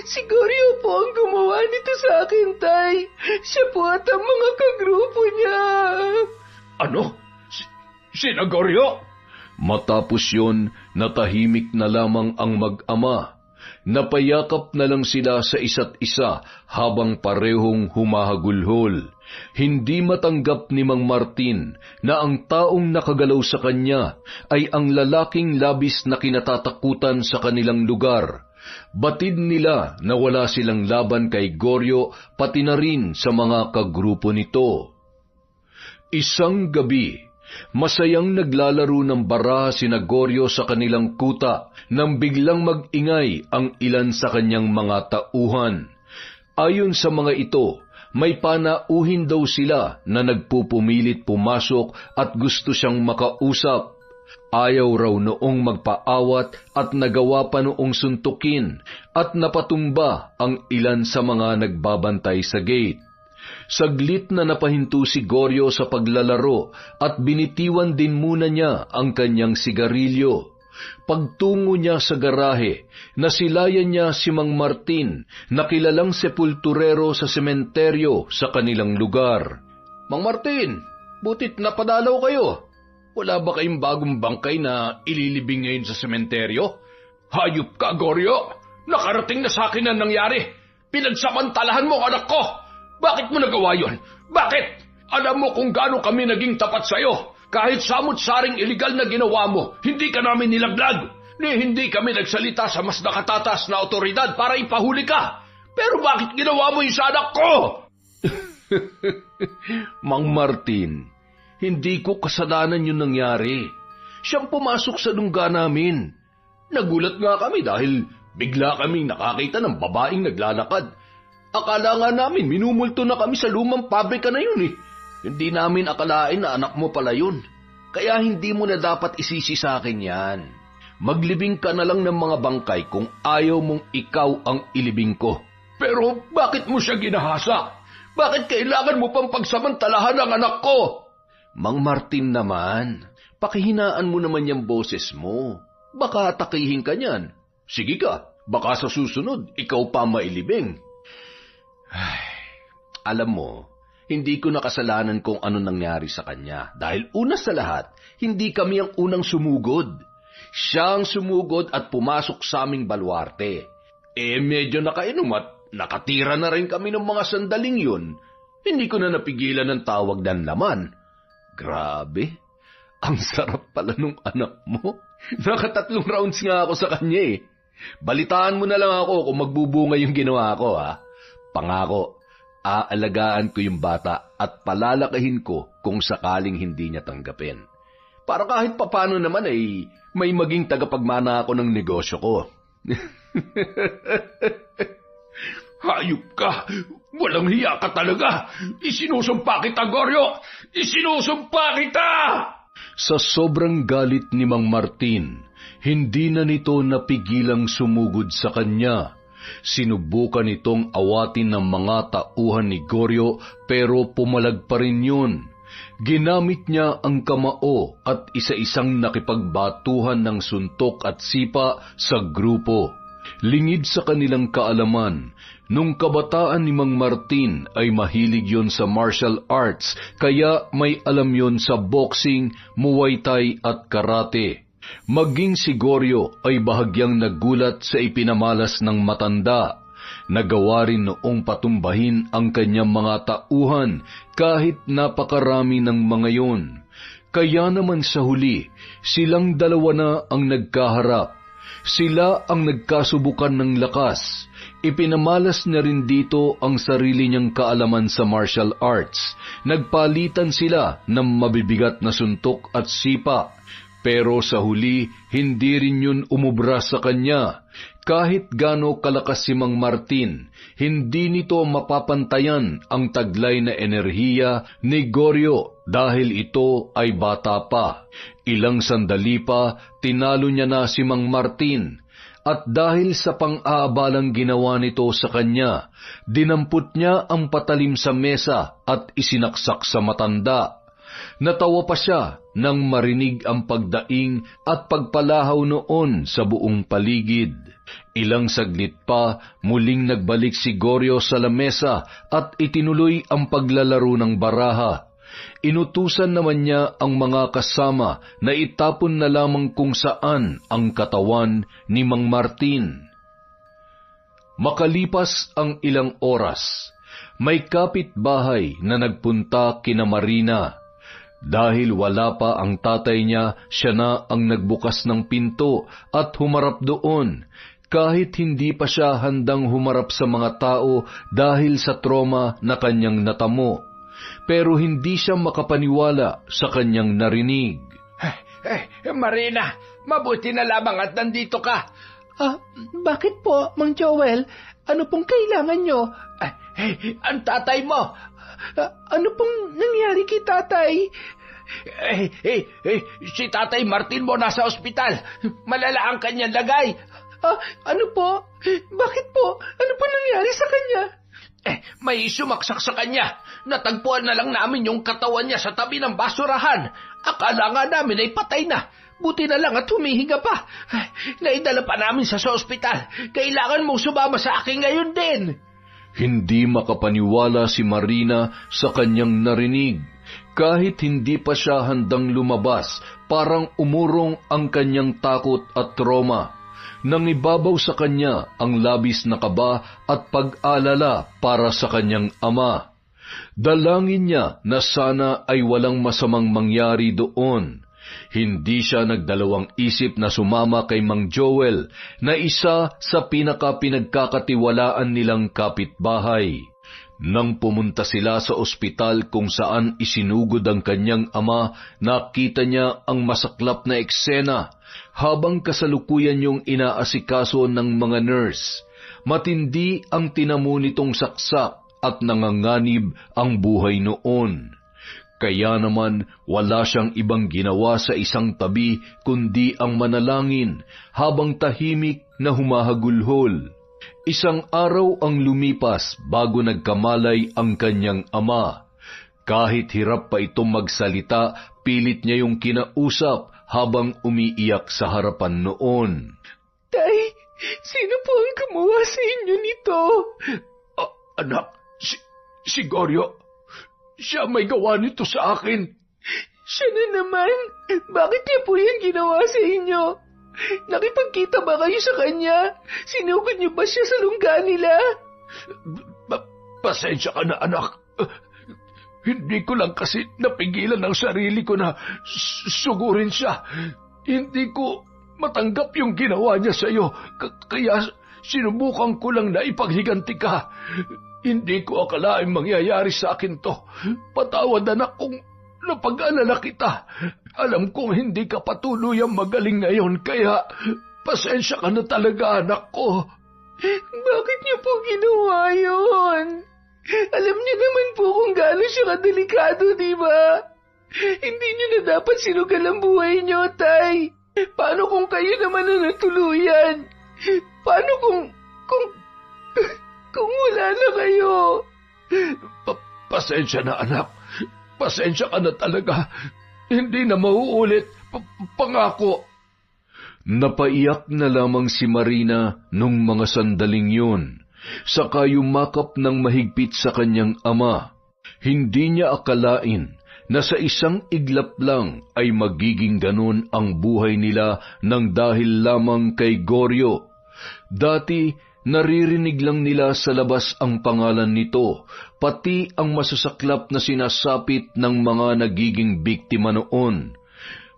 [SPEAKER 3] Si Goryo po ang gumawa nito sa akin, Tay. Siya po at ang mga kagrupo niya.
[SPEAKER 1] Ano? Sina Goryo?
[SPEAKER 2] Matapos yon, natahimik na lamang ang mag-ama. Napayakap na lang sila sa isa't isa habang parehong humahagulhol. Hindi matanggap ni Mang Martin na ang taong nakagalaw sa kanya ay ang lalaking labis na kinatatakutan sa kanilang lugar. Batid nila na wala silang laban kay Goryo pati na rin sa mga kagrupo nito. Isang gabi, masayang naglalaro ng baraha sina Goryo sa kanilang kuta nang biglang mag-ingay ang ilan sa kanyang mga tauhan. Ayon sa mga ito, may panauhin daw sila na nagpupumilit pumasok at gusto siyang makausap. Ayaw raw noong magpaawat at nagawa pa noong suntukin at napatumba ang ilan sa mga nagbabantay sa gate. Saglit na napahinto si Goryo sa paglalaro at binitiwan din muna niya ang kanyang sigarilyo. Pagtungo niya sa garahe, nasilayan niya si Mang Martin na kilalang sepulturero sa sementeryo sa kanilang lugar.
[SPEAKER 5] Mang Martin, butit napadalaw kayo. Wala ba kayong bagong bangkay na ililibing ngayon sa sementeryo?
[SPEAKER 1] Hayop ka, Goryo! Nakarating na sa akin ang nangyari. Pinagsamantalahan mo, anak ko! Bakit mo nagawa yun? Bakit? Alam mo kung gaano kami naging tapat sa'yo. Kahit samut-saring iligal na ginawa mo, hindi ka namin nilaglag. Hindi kami nagsalita sa mas nakatatas na otoridad para ipahuli ka. Pero bakit ginawa mo yung sa anak ko?
[SPEAKER 2] Mang Martin, hindi ko kasalanan yun nangyari. Siyang pumasok sa lungga namin. Nagulat nga kami dahil bigla kaming nakakita ng babaeng naglalakad. Akala nga namin minumulto na kami sa lumang pabrika na yun eh. Hindi namin akalain na anak mo pala yun. Kaya hindi mo na dapat isisi sa akin yan. Maglibing ka na lang ng mga bangkay kung ayaw mong ikaw ang ilibing ko.
[SPEAKER 1] Pero bakit mo siya ginahasa? Bakit kailangan mo pang pagsamantalahan ang anak ko?
[SPEAKER 2] Mang Martin naman, pakihinaan mo naman yung boses mo. Baka takihin ka niyan. Sige ka, baka sa susunod, ikaw pa mailibing. Ay, alam mo, hindi ko nakasalanan kung ano nangyari sa kanya. Dahil una sa lahat, hindi kami ang unang sumugod. Siya ang sumugod at pumasok sa aming baluarte. Medyo nakainom at nakatira na rin kami ng mga sandaling yun. Hindi ko na napigilan ng tawag ng laman. Grabe, ang sarap pala nung anak mo. 3 rounds nga ako sa kanya eh. Balitaan mo na lang ako kung magbubunga yung ginawa ko ha. Pangako, aalagaan ko yung bata at palalakahin ko kung sakaling hindi niya tanggapin. Para kahit papano naman ay may maging tagapagmana ako ng negosyo ko.
[SPEAKER 1] Hayop ka! Walang hiya ka talaga! Isinusumpa kita, Goryo! Isinusumpa kita!
[SPEAKER 2] Sa sobrang galit ni Mang Martin, hindi na nito napigilang sumugod sa kanya. Sinubukan itong awatin ng mga tauhan ni Goryo pero pumalag pa rin yun. Ginamit niya ang kamao at isa-isang nakipagbatuhan ng suntok at sipa sa grupo. Lingid sa kanilang kaalaman, nung kabataan ni Mang Martin ay mahilig yon sa martial arts, kaya may alam yon sa boxing, muay thai at karate. Maging si Goryo ay bahagyang nagulat sa ipinamalas ng matanda. Nagawa rin noong patumbahin ang kanyang mga tauhan kahit napakarami ng mga yon. Kaya naman sa huli, silang dalawa na ang nagkaharap. Sila ang nagkasubukan ng lakas. Ipinamalas na rin dito ang sarili niyang kaalaman sa martial arts. Nagpalitan sila ng mabibigat na suntok at sipa. Pero sa huli, hindi rin yun umubra sa kanya. Kahit gaano kalakas si Mang Martin, hindi nito mapapantayan ang taglay na enerhiya ni Goryo dahil ito ay bata pa. Ilang sandali pa, tinalo niya na si Mang Martin. At dahil sa pang-aabalang ginawa nito sa kanya, dinampot niya ang patalim sa mesa at isinaksak sa matanda. Natawa pa siya nang marinig ang pagdaing at pagpalahaw noon sa buong paligid. Ilang saglit pa, muling nagbalik si Goryo sa lamesa at itinuloy ang paglalaro ng baraha. Inutusan naman niya ang mga kasama na itapon na lamang kung saan ang katawan ni Mang Martin. Makalipas ang ilang oras, may kapitbahay na nagpunta kina Marina. Dahil wala pa ang tatay niya, siya na ang nagbukas ng pinto at humarap doon. kahit hindi pa siya handang humarap sa mga tao dahil sa trauma na kanyang natamo. Pero hindi siya makapaniwala sa kanyang narinig.
[SPEAKER 1] Marina, mabuti na lamang at nandito ka.
[SPEAKER 3] Bakit po, Mang Joel? Ano pong kailangan nyo?
[SPEAKER 1] Ang tatay mo.
[SPEAKER 3] Ano pong nangyari kay tatay?
[SPEAKER 1] Si Tatay Martin mo nasa ospital. Malala ang kanyang lagay.
[SPEAKER 3] Ano po? Bakit po? Ano po nangyari sa kanya?
[SPEAKER 1] May sumaksak sa kanya. Natagpuan na lang namin yung katawan niya sa tabi ng basurahan. Akala nga namin ay patay na. Buti na lang at humihinga pa. Naidala pa namin sa ospital. Kailangan mong sumama sa akin ngayon din.
[SPEAKER 2] Hindi makapaniwala si Marina sa kanyang narinig. Kahit hindi pa siya handang lumabas, parang umurong ang kanyang takot at trauma. Nangibabaw sa kanya ang labis na kaba at pag-alala para sa kanyang ama. Dalangin niya na sana ay walang masamang mangyari doon. Hindi siya nagdalawang isip na sumama kay Mang Joel na isa sa pinagkakatiwalaan nilang kapitbahay. Nang pumunta sila sa ospital kung saan isinugod ang kanyang ama, nakita niya ang masaklap na eksena habang kasalukuyan yung inaasikaso ng mga nurse. Matindi ang tinamo nitong saksak at nanganganib ang buhay noon. Kaya naman wala siyang ibang ginawa sa isang tabi kundi ang manalangin habang tahimik na humahagulhol. Isang araw ang lumipas bago nagkamalay ang kanyang ama. Kahit hirap pa itong magsalita, pilit niya yung kinausap habang umiiyak sa harapan noon.
[SPEAKER 3] Tay, sino po ang gumawa sa inyo nito?
[SPEAKER 1] Anak, si Goryo. Siya may gawa nito sa akin.
[SPEAKER 3] Siya na naman. Bakit niya po yan ginawa sa inyo? Nakipagkita ba kayo sa kanya? Sinugod niyo ba siya sa lungga nila?
[SPEAKER 1] Pasensya ka na, anak. Hindi ko lang kasi napigilan ang sarili ko na sugurin siya. Hindi ko matanggap yung ginawa niya sa iyo. Kaya sinubukan ko lang na ipaghiganti ka. Hindi ko akalaing mangyayari sa akin to. Patawad, anak, kung napag-alala kita. Alam kong hindi ka patuluyang magaling ngayon, kaya pasensya ka na talaga, anak ko.
[SPEAKER 3] Bakit niyo po ginawa yun? Alam niyo naman po kung gaano siya kadelikado, di ba? Hindi niyo na dapat sinugal ang buhay niyo, Tay. Paano kung kayo naman ang natuluyan? Paano kung wala na kayo?
[SPEAKER 1] Pasensya na, anak. Pasensya ka na talaga. Hindi na mauulit. Pangako.
[SPEAKER 2] Napaiyak na lamang si Marina nung mga sandaling yun. Saka yumakap ng mahigpit sa kanyang ama. Hindi niya akalain na sa isang iglap lang ay magiging ganun ang buhay nila nang dahil lamang kay Goryo. Dati, naririnig lang nila sa labas ang pangalan nito, pati ang masasaklap na sinasapit ng mga nagiging biktima noon.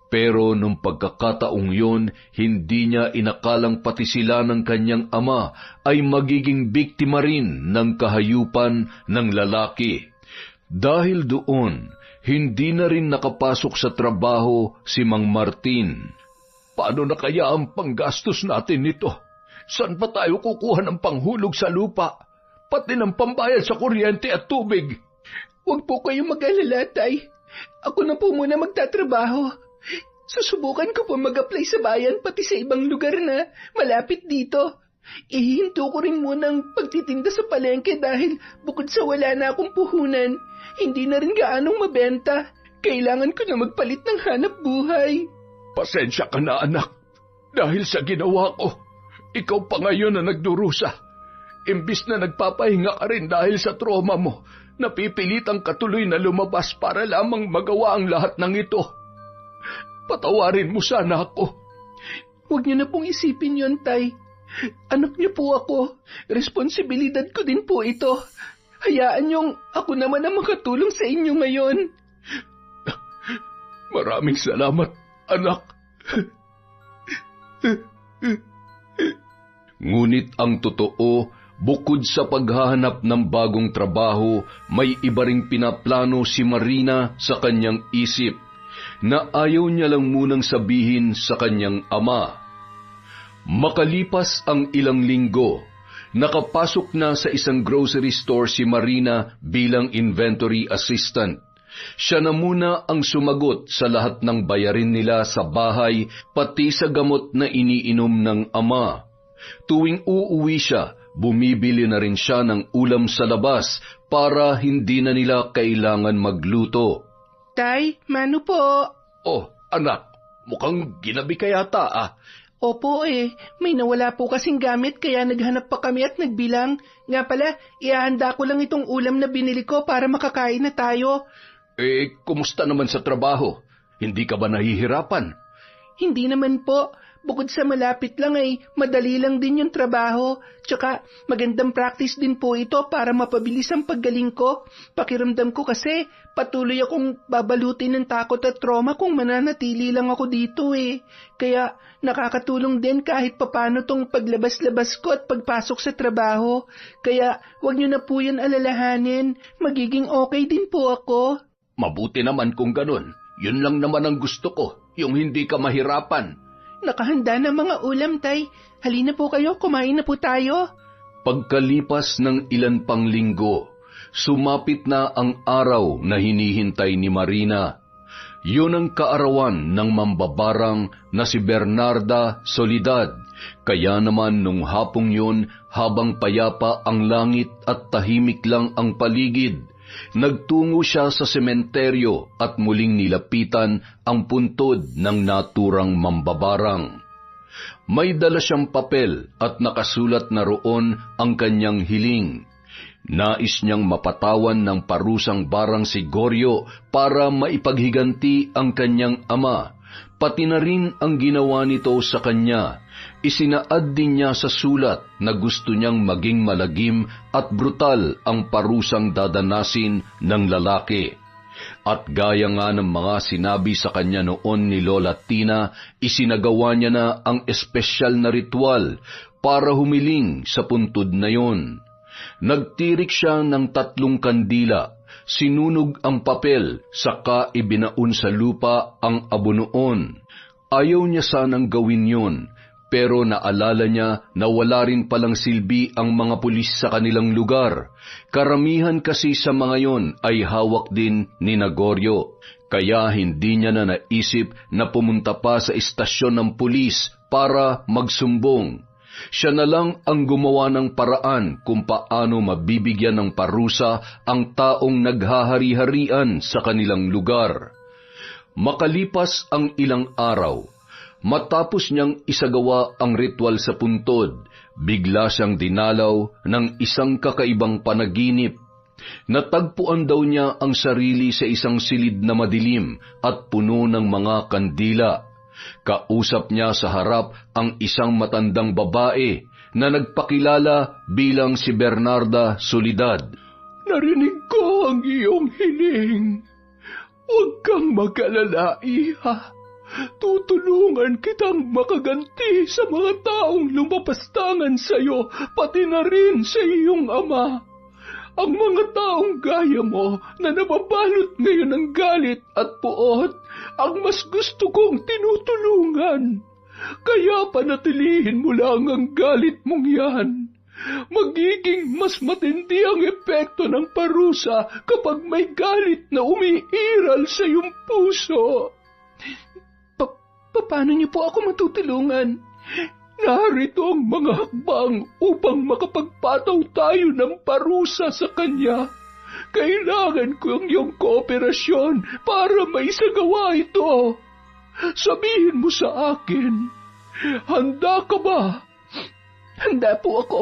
[SPEAKER 2] Pero nung pagkakataong yun, hindi niya inakalang pati sila ng kanyang ama ay magiging biktima rin ng kahayupan ng lalaki. Dahil doon, hindi na rin nakapasok sa trabaho si Mang Martin.
[SPEAKER 1] Paano na kaya ang panggastos natin nito? Saan pa tayo kukuha ng panghulog sa lupa? Pati ng pambayad sa kuryente at tubig.
[SPEAKER 3] Huwag po kayong mag-alala, Tay. Ako na po muna magtatrabaho. Susubukan ko po mag-apply sa bayan pati sa ibang lugar na malapit dito. Ihinto ko rin muna ang pagtitinda sa palengke dahil bukod sa wala na akong puhunan, hindi na rin gaanong mabenta. Kailangan ko na magpalit ng hanap buhay.
[SPEAKER 1] Pasensya ka na, anak. Dahil sa ginawa ko, ikaw pa ngayon na nagdurusa. Imbis na nagpapahinga ka rin dahil sa trauma mo, napipilitang katuloy na lumabas para lamang magawa ang lahat ng ito. Patawarin mo sana ako.
[SPEAKER 3] Huwag niyo na pong isipin yon, Tay. Anak niyo po ako. Responsibilidad ko din po ito. Hayaan niyong ako naman ang makatulong sa inyo ngayon.
[SPEAKER 1] Maraming salamat, anak.
[SPEAKER 2] Ngunit ang totoo, bukod sa paghahanap ng bagong trabaho, may iba ring pinaplano si Marina sa kanyang isip na ayaw niya lang munang sabihin sa kanyang ama. Makalipas ang ilang linggo, nakapasok na sa isang grocery store si Marina bilang inventory assistant. Siya na muna ang sumagot sa lahat ng bayarin nila sa bahay, pati sa gamot na iniinom ng ama. Tuwing uuwi siya, bumibili na rin siya ng ulam sa labas para hindi na nila kailangan magluto.
[SPEAKER 3] Tay, Manu po.
[SPEAKER 2] Oh, anak, mukhang ginabi ka yata ah.
[SPEAKER 3] Opo may nawala po kasing gamit kaya naghanap pa kami at nagbilang. Nga pala, ihahanda ko lang itong ulam na binili ko para makakain na tayo.
[SPEAKER 2] Kumusta naman sa trabaho? Hindi ka ba nahihirapan?
[SPEAKER 3] Hindi naman po. Bukod sa malapit lang madali lang din yung trabaho. Tsaka magandang practice din po ito para mapabilis ang paggaling ko. Pakiramdam ko kasi patuloy akong babalutin ng takot at trauma kung mananatili lang ako dito Kaya nakakatulong din kahit papano tong paglabas-labas ko at pagpasok sa trabaho. Kaya wag niyo na po yan alalahanin. Magiging okay din po ako.
[SPEAKER 2] Mabuti naman kung ganun. Yun lang naman ang gusto ko, yung hindi ka mahirapan.
[SPEAKER 3] Nakahanda na mga ulam, Tay. Halina po kayo, kumain na po tayo.
[SPEAKER 2] Pagkalipas ng ilan pang linggo, sumapit na ang araw na hinihintay ni Marina. Yun ang kaarawan ng mambabarang na si Bernarda Soledad. Kaya naman nung hapong yun, habang payapa ang langit at tahimik lang ang paligid, nagtungo siya sa sementeryo at muling nilapitan ang puntod ng naturang mambabarang. May dala siyang papel at nakasulat na roon ang kanyang hiling. Nais niyang mapatawan ng parusang barang si Goryo para maipaghiganti ang kanyang ama, pati na rin ang ginawa nito sa kanya. Isinaad din niya sa sulat na gusto niyang maging malagim at brutal ang parusang dadanasin ng lalaki. At gaya nga ng mga sinabi sa kanya noon ni Lola Tina, isinagawa niya na ang espesyal na ritual para humiling sa puntod na yon. Nagtirik siya ng 3 kandila, sinunog ang papel, saka ibinaon sa lupa ang abunoon. Ayaw niya sanang gawin yon, pero naalala niya na wala rin palang silbi ang mga pulis sa kanilang lugar. Karamihan kasi sa mga yon ay hawak din ni Goryo, kaya hindi niya na naisip na pumunta pa sa istasyon ng pulis para magsumbong. Siya na lang ang gumawa ng paraan kung paano mabibigyan ng parusa ang taong naghahari-harian sa kanilang lugar. Makalipas ang ilang araw, matapos niyang isagawa ang ritual sa puntod, bigla siyang dinalaw ng isang kakaibang panaginip. Natagpuan daw niya ang sarili sa isang silid na madilim at puno ng mga kandila. Kausap niya sa harap ang isang matandang babae na nagpakilala bilang si Bernarda Soledad.
[SPEAKER 4] Narinig ko ang iyong hiling. Huwag kang mag-alala, iha. Tutulungan kitang makaganti sa mga taong lumapastangan sa iyo, pati na rin sa iyong ama. Ang mga taong gaya mo na nababalot ngayon ng galit at puot, ang mas gusto kong tinutulungan. Kaya panatilihin mo lang ang galit mong yan. Magiging mas matindi ang epekto ng parusa kapag may galit na umiiral sa iyong puso. Paano niyo po ako matutulungan? Narito ang mga hakbang upang makapagpataw tayo ng parusa sa kanya. Kailangan ko ang iyong kooperasyon para maisagawa ito. Sabihin mo sa akin, handa ka ba? Handa po ako.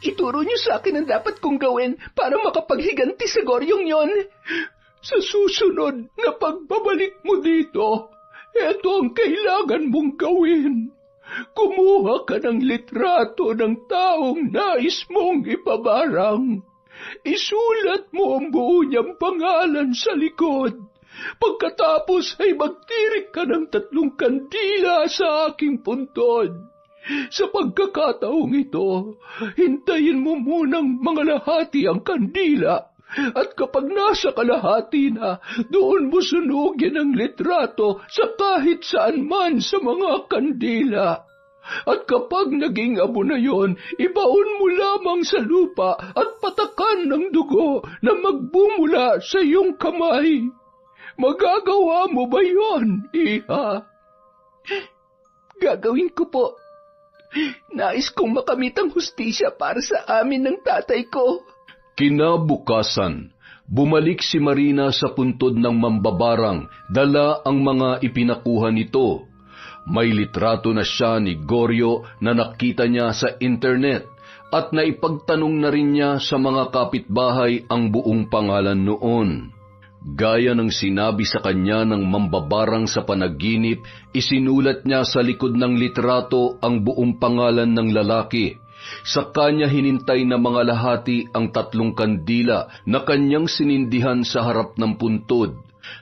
[SPEAKER 4] Ituro niyo sa akin ang dapat kong gawin para makapaghiganti sa Goryong yon. Sa susunod na pagbabalik mo dito, ito ang kailangan mong gawin. Kumuha ka ng litrato ng taong nais mong ipabarang. Isulat mo ang buo niyang pangalan sa likod. Pagkatapos ay magtirik ka ng 3 kandila sa aking puntod. Sa pagkakataong ito, hintayin mo munang mangalahati ang kandila. At kapag nasa kalahati na, doon mo sunugin ang litrato sa kahit saan man sa mga kandila. At kapag naging abo na yon, ibaon mo lamang sa lupa at patakan ng dugo na magbumula sa iyong kamay. Magagawa mo ba yon, Iha?
[SPEAKER 3] Gagawin ko po. Nais kong makamit ang hustisya para sa amin ng tatay ko.
[SPEAKER 2] Kinabukasan, bumalik si Marina sa puntod ng mambabarang, dala ang mga ipinakuha nito. May litrato na siya ni Goryo na nakita niya sa internet at naipagtanong na rin niya sa mga kapitbahay ang buong pangalan noon. Gaya ng sinabi sa kanya ng mambabarang sa panaginip, isinulat niya sa likod ng litrato ang buong pangalan ng lalaki. Sa kanya hinintay na mga lahati ang 3 kandila na kanyang sinindihan sa harap ng puntod.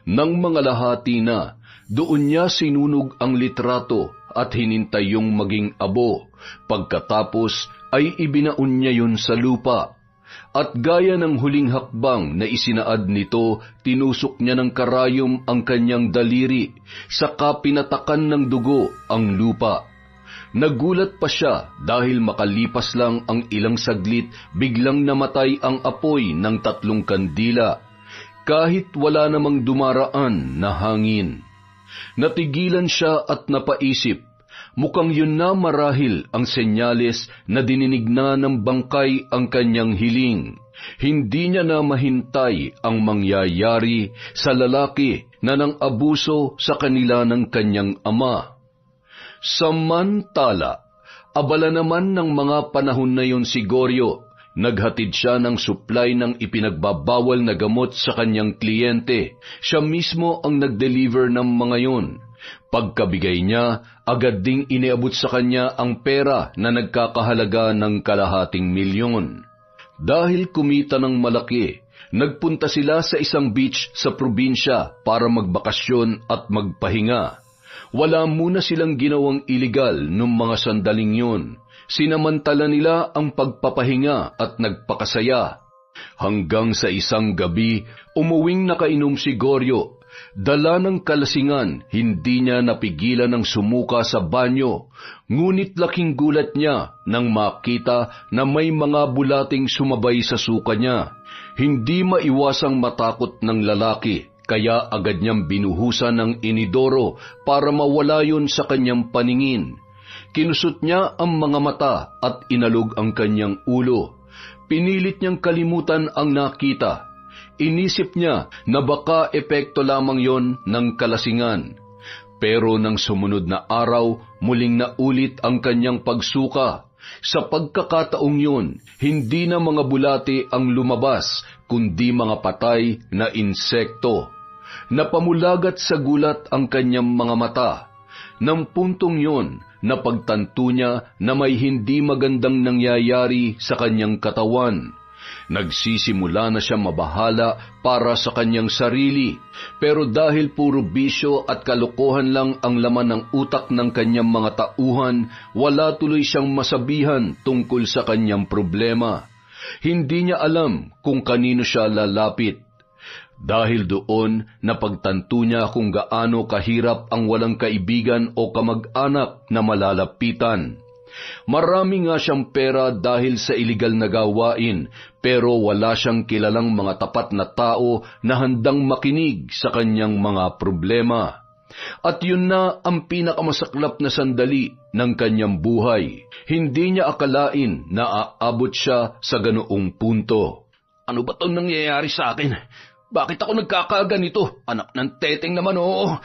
[SPEAKER 2] Nang mga lahati na, doon niya sinunog ang litrato at hinintay yung maging abo. Pagkatapos ay ibinaon niya yun sa lupa. At gaya ng huling hakbang na isinaad nito, tinusok niya ng karayom ang kanyang daliri, saka pinatakan ng dugo ang lupa. Nagulat pa siya dahil makalipas lang ang ilang saglit, biglang namatay ang apoy ng 3 kandila, kahit wala namang dumaraan na hangin. Natigilan siya at napaisip, mukhang yun na marahil ang senyales na dininig na ng bangkay ang kanyang hiling. Hindi niya na mahintay ang mangyayari sa lalaki na nang abuso sa kanila ng kanyang ama. Samantala, abala naman ng mga panahon na yon si Goryo. Naghatid siya ng supply ng ipinagbabawal na gamot sa kanyang kliyente. Siya mismo ang nag-deliver ng mga yon. Pagkabigay niya, agad ding iniabot sa kanya ang pera na nagkakahalaga ng 250,000. Dahil kumita ng malaki, nagpunta sila sa isang beach sa probinsya para magbakasyon at magpahinga. Wala muna silang ginawang iligal nung mga sandaling yun. Sinamantala nila ang pagpapahinga at nagpakasaya. Hanggang sa isang gabi, umuwing nakainom si Goryo. Dala ng kalasingan, hindi niya napigilan ng sumuka sa banyo. Ngunit laking gulat niya nang makita na may mga bulating sumabay sa suka niya. Hindi maiwasang matakot ng lalaki, kaya agad niyang binuhusan ng inidoro para mawala yun sa kanyang paningin. Kinusot niya ang mga mata at inalog ang kanyang ulo. Pinilit niyang kalimutan ang nakita. Inisip niya na baka epekto lamang yon ng kalasingan. Pero nang sumunod na araw, muling naulit ang kanyang pagsuka. Sa pagkakataong yun, hindi na mga bulati ang lumabas, kundi mga patay na insekto. Napamulagat sa gulat ang kanyang mga mata. Nang puntong yon, napagtanto niya na may hindi magandang nangyayari sa kanyang katawan. Nagsisimula na siya mabahala para sa kanyang sarili, pero dahil puro bisyo at kalokohan lang ang laman ng utak ng kanyang mga tauhan, wala tuloy siyang masabihan tungkol sa kanyang problema. Hindi niya alam kung kanino siya lalapit. Dahil doon, napagtanto niya kung gaano kahirap ang walang kaibigan o kamag-anak na malalapitan. Marami nga siyang pera dahil sa iligal na gawain, pero wala siyang kilalang mga tapat na tao na handang makinig sa kanyang mga problema. At yun na ang pinakamasaklap na sandali ng kanyang buhay. Hindi niya akalain na aabot siya sa ganoong punto.
[SPEAKER 1] Ano ba itong nangyayari sa akin? Bakit ako nagkakaganito? Anak ng teteng naman, oo.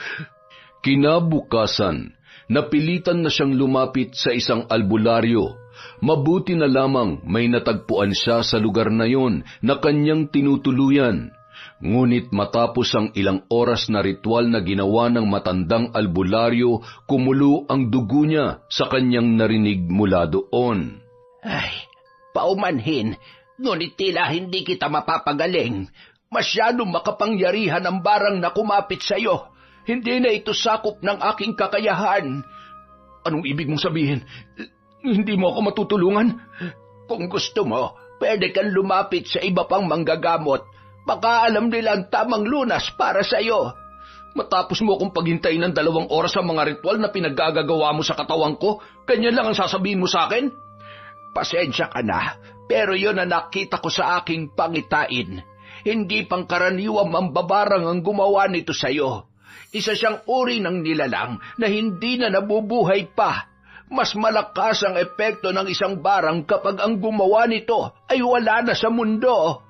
[SPEAKER 2] Kinabukasan, napilitan na siyang lumapit sa isang albularyo. Mabuti na lamang may natagpuan siya sa lugar na yon na kanyang tinutuluyan. Ngunit matapos ang ilang oras na ritual na ginawa ng matandang albularyo, kumulo ang dugo niya sa kanyang narinig mula doon.
[SPEAKER 4] Ay, paumanhin, ngunit tila hindi kita mapapagaling. Masyadong makapangyarihan ang barang na kumapit sa iyo. Hindi na ito sakop ng aking kakayahan.
[SPEAKER 1] Anong ibig mong sabihin? Hindi mo ako matutulungan?
[SPEAKER 4] Kung gusto mo, pwede kang lumapit sa iba pang manggagamot. Baka alam nila ang tamang lunas para sa'yo.
[SPEAKER 1] Matapos mo akong paghintayin ng 2 oras sa mga ritual na pinaggagawa mo sa katawan ko, ganyan lang ang sasabihin mo sa akin?
[SPEAKER 4] Pasensya ka na, pero yun ang nakita ko sa aking pangitain. Hindi pangkaraniwang mambabarang ang gumawa nito sa'yo. Isa siyang uri ng nilalang na hindi na nabubuhay pa. Mas malakas ang epekto ng isang barang kapag ang gumawa nito ay wala na sa mundo.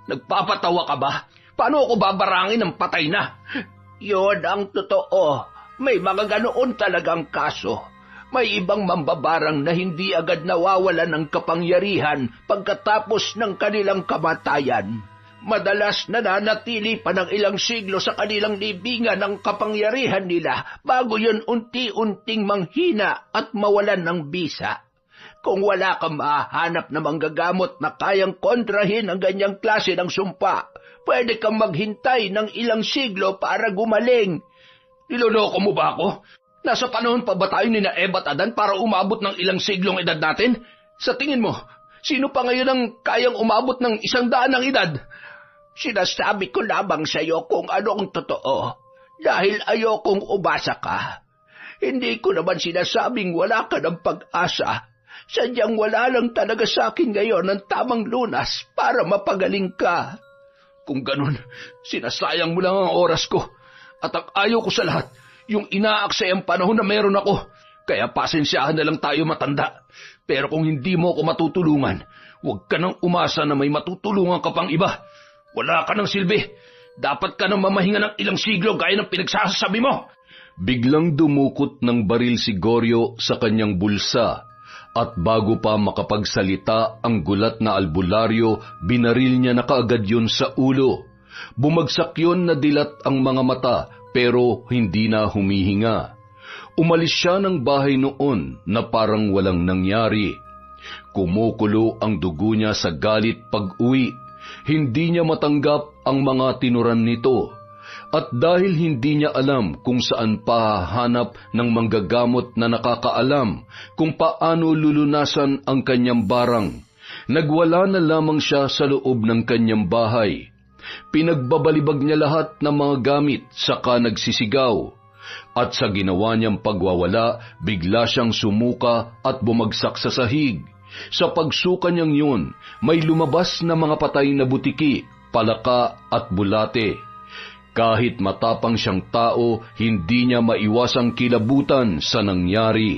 [SPEAKER 1] Nagpapatawa ka ba? Paano ako babarangin ng patay na?
[SPEAKER 4] Yun ang totoo. May mga ganoon talagang kaso. May ibang mambabarang na hindi agad nawawalan ng kapangyarihan pagkatapos ng kanilang kamatayan. Madalas nananatili pa ng ilang siglo sa kanilang libingan ang kapangyarihan nila bago yun unti-unting manghina at mawalan ng bisa. Kung wala kang mahanap na manggagamot na kayang kontrahin ang ganyang klase ng sumpa, pwede kang maghintay ng ilang siglo para gumaling.
[SPEAKER 1] Niloloko mo ba ako? Nasa panahon pa ba tayo ni na Eva at Adan para umabot ng ilang siglong edad natin? Sa tingin mo, sino pa ngayon ang kayang umabot ng 100 ng edad?
[SPEAKER 4] Sinasabi ko lamang sa iyo kung ano ang totoo, dahil ayokong umasa ka. Hindi ko naman sinasabing wala ka ng pag-asa. Sadyang wala lang talaga sa akin ngayon ang tamang lunas para mapagaling ka.
[SPEAKER 1] Kung ganun, sinasayang mo lang ang oras ko. At ang ayaw ko sa lahat, yung inaaksay ang panahon na meron ako. Kaya pasensyahan na lang tayo matanda. Pero kung hindi mo ako matutulungan, huwag ka nang umasa na may matutulungan ka pang iba. Wala ka ng silbi. Dapat ka nang mamahinga ng ilang siglo gaya ng pinagsasabi mo.
[SPEAKER 2] Biglang dumukot ng baril si Goryo sa kanyang bulsa at bago pa makapagsalita ang gulat na albularyo, binaril niya na kaagad yun sa ulo. Bumagsak yun na dilat ang mga mata pero hindi na humihinga. Umalis siya ng bahay noon na parang walang nangyari. Kumukulo ang dugo niya sa galit pag-uwi. Hindi niya matanggap ang mga tinuran nito. At dahil hindi niya alam kung saan pahahanap ng manggagamot na nakakaalam kung paano lulunasan ang kanyang barang, nagwala na lamang siya sa loob ng kanyang bahay. Pinagbabalibag niya lahat ng mga gamit saka nagsisigaw. At sa ginawa niyang pagwawala, bigla siyang sumuka at bumagsak sa sahig. Sa pagsuka niyang yun, may lumabas na mga patay na butiki, palaka at bulate. Kahit matapang siyang tao, hindi niya maiwasang kilabutan sa nangyari.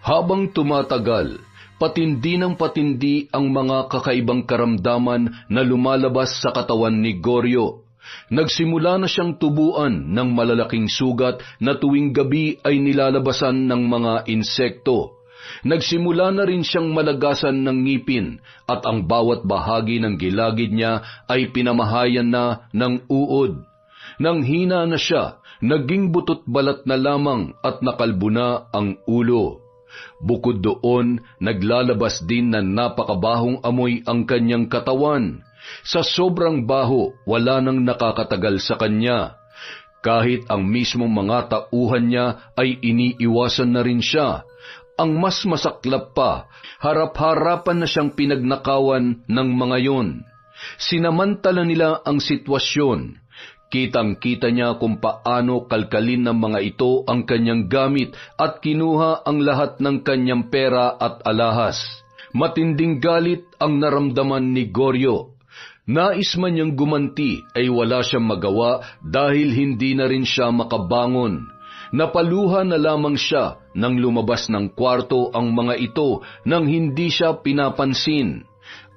[SPEAKER 2] Habang tumatagal, patindi ng patindi ang mga kakaibang karamdaman na lumalabas sa katawan ni Goryo. Nagsimula na siyang tubuan ng malalaking sugat na tuwing gabi ay nilalabasan ng mga insekto. Nagsimula na rin siyang malagasan ng ngipin at ang bawat bahagi ng gilagid niya ay pinamahayan na ng uod. Nang hina na siya, naging butot balat na lamang at nakalbo na ang ulo. Bukod doon, naglalabas din na napakabahong amoy ang kanyang katawan. Sa sobrang baho, wala nang nakakatagal sa kanya. Kahit ang mismong mga tauhan niya ay iniiwasan na rin siya. Ang mas masaklap pa, harap-harapan na siyang pinagnakawan ng mga yon. Sinamantala nila ang sitwasyon. Kitang-kita niya kung paano kalkalin ng mga ito ang kanyang gamit at kinuha ang lahat ng kanyang pera at alahas. Matinding galit ang naramdaman ni Goryo. Nais man niyang gumanti ay wala siyang magawa dahil hindi na rin siya makabangon. Napaluha na lamang siya nang lumabas ng kwarto ang mga ito nang hindi siya pinapansin.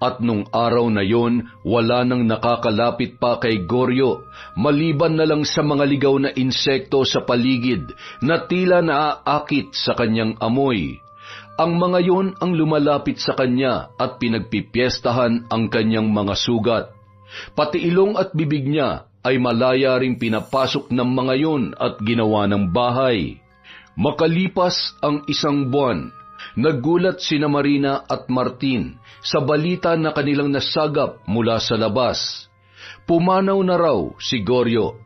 [SPEAKER 2] At nung araw na yon, wala nang nakakalapit pa kay Goryo, maliban na lang sa mga ligaw na insekto sa paligid na tila naaakit sa kanyang amoy. Ang mga yon ang lumalapit sa kanya at pinagpipiestahan ang kanyang mga sugat. Pati ilong at bibig niya ay malaya ring pinapasok ng mga yon at ginawa ng bahay. Makalipas ang 1 buwan, nagulat sina Marina at Martin sa balita na kanilang nasagap mula sa labas. Pumanaw na raw si Goryo.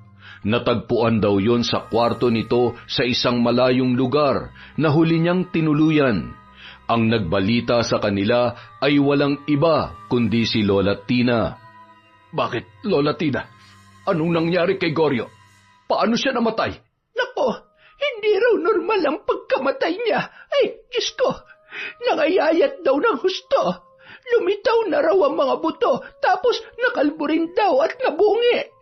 [SPEAKER 2] Natagpuan daw yon sa kwarto nito sa isang malayong lugar na huli niyang tinuluyan. Ang nagbalita sa kanila ay walang iba kundi si Lola Tina.
[SPEAKER 1] Bakit, Lola Tina? Anong nangyari kay Goryo? Paano siya namatay?
[SPEAKER 4] Nako, hindi raw normal ang pagkamatay niya. Ay, Diyos ko, nangayayat daw ng husto. Lumitaw na raw ang mga buto, tapos nakalbo rin daw at nabungi.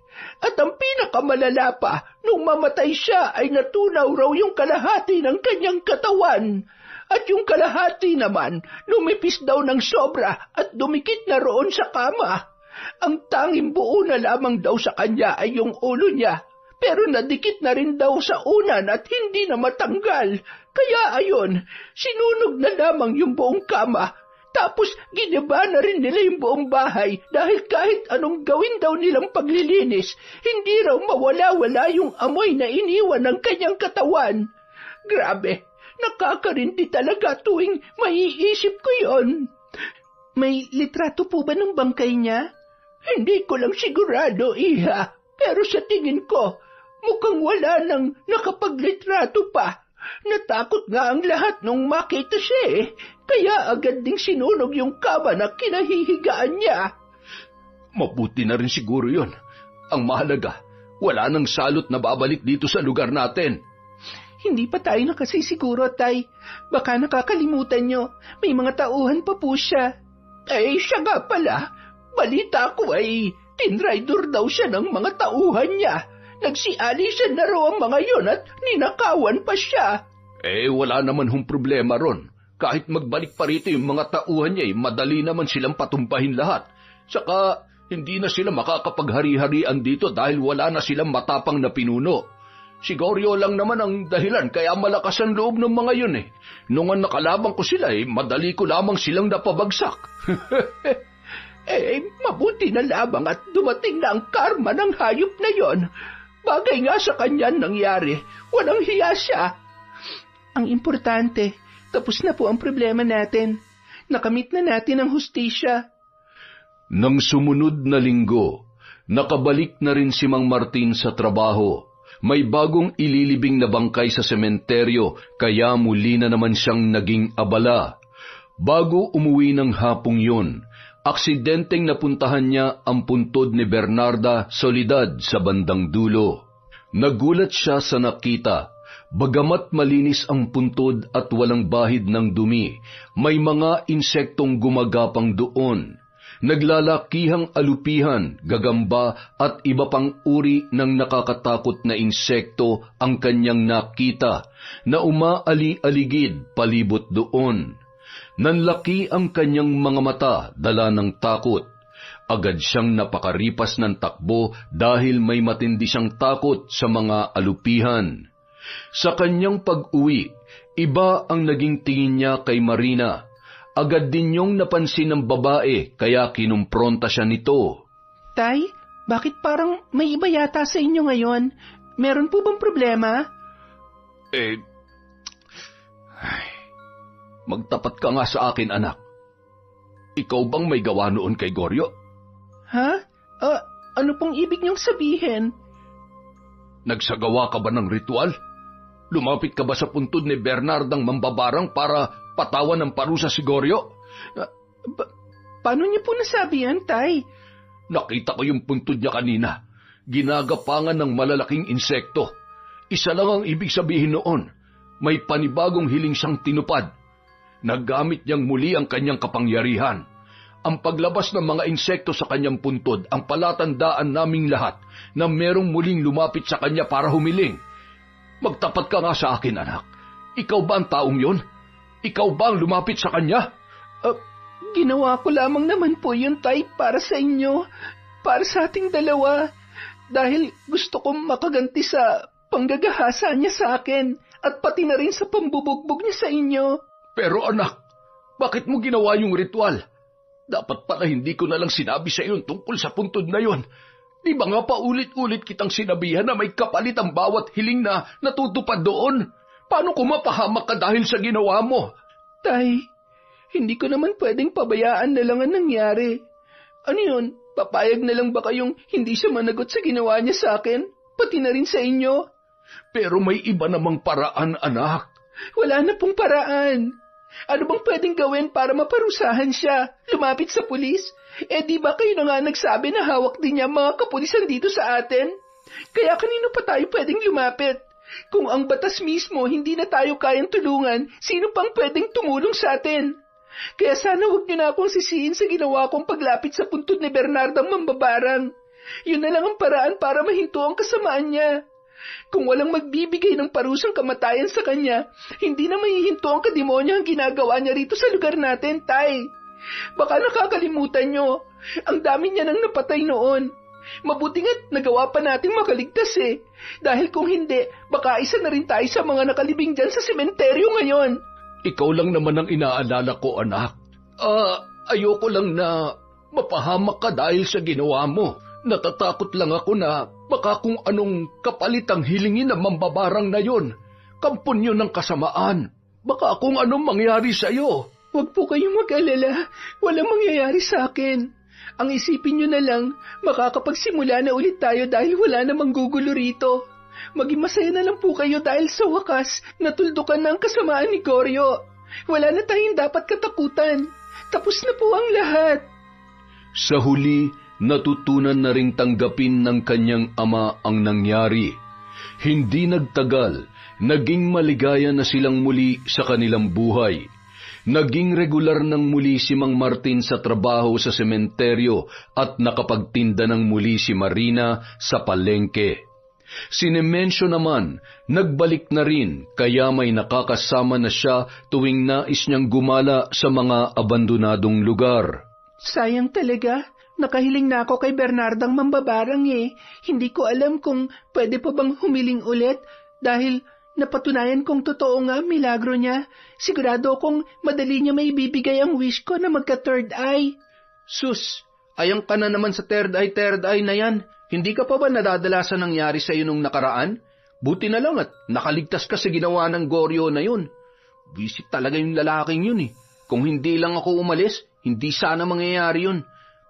[SPEAKER 4] At ang pinakamalala pa, nung mamatay siya ay natunaw raw yung kalahati ng kanyang katawan. At yung kalahati naman, lumipis daw ng sobra at dumikit na roon sa kama. Ang tanging buo na lamang daw sa kanya ay yung ulo niya, pero nadikit na rin daw sa unan at hindi na matanggal. Kaya ayon, sinunog na lamang yung buong kama. Tapos giniba na rin nila yung buong bahay dahil kahit anong gawin daw nilang paglilinis, hindi raw mawala-wala yung amoy na iniwan ng kanyang katawan. Grabe! Nakakarindi talaga tuwing maiisip ko yon.
[SPEAKER 3] May litrato po ba ng bangkay niya?
[SPEAKER 4] Hindi ko lang sigurado, Iha. Pero sa tingin ko, mukhang wala nang nakapaglitrato pa. Natakot nga ang lahat nung makita siya Kaya agad ding sinunog yung kama na kinahihigaan niya.
[SPEAKER 1] Mabuti na rin siguro yon. Ang mahalaga, wala nang salot na babalik dito sa lugar natin.
[SPEAKER 3] Hindi pa tayo nakasisiguro, Tay. Baka nakakalimutan nyo. May mga tauhan pa po siya.
[SPEAKER 4] Siya nga pala. Balita ko ay tinrider daw siya ng mga tauhan niya. Nagsialisan na raw ang mga yon at ninakawan pa siya.
[SPEAKER 1] Wala naman hong problema ron. Kahit magbalik pa rito yung mga tauhan niya, madali naman silang patumpahin lahat. Saka, hindi na sila makakapaghari-harian dito dahil wala na silang matapang na pinuno. Si Goryo lang naman ang dahilan kaya malakas ang loob ng mga yun Nung nakalabang ko sila madali ko lamang silang napabagsak.
[SPEAKER 4] Mabuti na lamang at dumating na ang karma ng hayop na yon. Bagay nga sa kanya nangyari, walang hiya siya.
[SPEAKER 3] Ang importante, tapos na po ang problema natin. Nakamit na natin ang hustisya.
[SPEAKER 2] Nang sumunod na linggo, nakabalik na rin si Mang Martin sa trabaho. May bagong ililibing na bangkay sa sementeryo, kaya muli na naman siyang naging abala. Bago umuwi ng hapong yun, aksidenteng napuntahan niya ang puntod ni Bernarda Soledad sa bandang dulo. Nagulat siya sa nakita. Bagamat malinis ang puntod at walang bahid ng dumi, may mga insektong gumagapang doon. Naglalakihang alupihan, gagamba at iba pang uri ng nakakatakot na insekto ang kanyang nakita na umaali-aligid palibot doon. Nanlaki ang kanyang mga mata, dala ng takot. Agad siyang napakaripas ng takbo dahil may matindi siyang takot sa mga alupihan. Sa kanyang pag-uwi, iba ang naging tingin niya kay Marina. Agad din niyong napansin ng babae kaya kinumpronta siya nito.
[SPEAKER 3] Tay, bakit parang may iba yata sa inyo ngayon? Meron po bang problema?
[SPEAKER 1] Magtapat ka nga sa akin, anak. Ikaw bang may gawa noon kay Goryo?
[SPEAKER 3] Ha? Ano pong ibig niyong sabihin?
[SPEAKER 1] Nagsagawa ka ba ng ritual? Lumapit ka ba sa puntod ni Bernardang mambabarang para patawan ng parusa si Goryo?
[SPEAKER 3] Paano niyo po nasabi yan, Tay?
[SPEAKER 1] Nakita ko yung puntod niya kanina. Ginagapangan ng malalaking insekto. Isa lang ang ibig sabihin noon. May panibagong hiling siyang tinupad. Nagamit niyang muli ang kanyang kapangyarihan. Ang paglabas ng mga insekto sa kanyang puntod ang palatandaan naming lahat na merong muling lumapit sa kanya para humiling. Magtapat ka nga sa akin, anak. Ikaw ba ang taong yon? Ikaw ba ang lumapit sa kanya?
[SPEAKER 3] Ginawa ko lamang naman po yun, Tay, para sa inyo. Para sa ating dalawa. Dahil gusto kong makaganti sa panggagahasa niya sa akin at pati na rin sa pambubugbog niya sa inyo.
[SPEAKER 1] Pero anak, bakit mo ginawa yung ritual? Dapat pala hindi ko na lang sinabi sa iyo tungkol sa puntod na yon. Di ba nga paulit-ulit kitang sinabihan na may kapalit ang bawat hiling na natutupad doon? Paano kung mapahamak ka dahil sa ginawa mo?
[SPEAKER 3] Tay, hindi ko naman pwedeng pabayaan na lang ang nangyari. Ano yun? Papayag na lang ba kayong hindi siya managot sa ginawa niya sa akin? pati na rin sa inyo.
[SPEAKER 2] Pero may iba namang paraan, anak.
[SPEAKER 3] Wala na pong paraan. Ano bang pwedeng gawin para maparusahan siya? Lumapit sa pulis? Di ba kayo na nga nagsabi na hawak din niya mga kapulisan dito sa atin? Kaya kanino pa tayo pwedeng lumapit? Kung ang batas mismo hindi na tayo kayang tulungan, sino pang pwedeng tumulong sa atin? Kaya sana huwag niyo na akong sisihin sa ginawa kong paglapit sa puntod ni Bernardang mambabarang. Yun na lang ang paraan para mahinto ang kasamaan niya. Kung walang magbibigay ng parusang kamatayan sa kanya, hindi na mahihinto ang kademonyo ang ginagawa niya rito sa lugar natin, Tay. Baka nakakalimutan niyo, ang dami niya nang napatay noon. Mabuti nga't nagawa pa nating makaligtas Dahil kung hindi, baka isa na rin tayo sa mga nakalibing dyan sa sementeryo ngayon.
[SPEAKER 2] Ikaw lang naman ang inaalala ko, anak. Ayoko lang na mapahamak ka dahil sa ginawa mo. Natatakot lang ako na baka kung anong kapalit ang hilingin ng mambabarang na yon. Kampon yun ng kasamaan. Baka kung anong mangyari sa'yo.
[SPEAKER 3] Huwag po kayong mag-alala. Walang mangyayari sa akin. Ang isipin nyo na lang, makakapagsimula na ulit tayo dahil wala namang gugulo rito. Maging masaya na lang po kayo dahil sa wakas, natuldukan na ang kasamaan ni Goryo. Wala na tayong dapat katakutan. Tapos na po ang lahat.
[SPEAKER 2] Sa huli, natutunan na ring tanggapin ng kanyang ama ang nangyari. Hindi nagtagal, naging maligaya na silang muli sa kanilang buhay. Naging regular ng muli si Mang Martin sa trabaho sa sementeryo at nakapagtinda ng muli si Marina sa palengke. Si Nemensyo naman, nagbalik na rin kaya may nakakasama na siya tuwing nais niyang gumala sa mga abandonadong lugar.
[SPEAKER 3] Sayang talaga. Nakahiling na ako kay Bernardang mambabarang Hindi ko alam kung pwede pa bang humiling ulit dahil napatunayan kong totoo nga milagro niya. Sigurado kong madali niya may bibigay ang wish ko na magka-third eye.
[SPEAKER 5] Sus, ayang ka na naman sa third eye na yan. Hindi ka pa ba nadadalasan nangyari sa iyo nung nakaraan? Buti na lang at nakaligtas ka sa ginawa ng Goryo na yun. Visit talaga yung lalaking yun Kung hindi lang ako umalis, hindi sana mangyayari yun.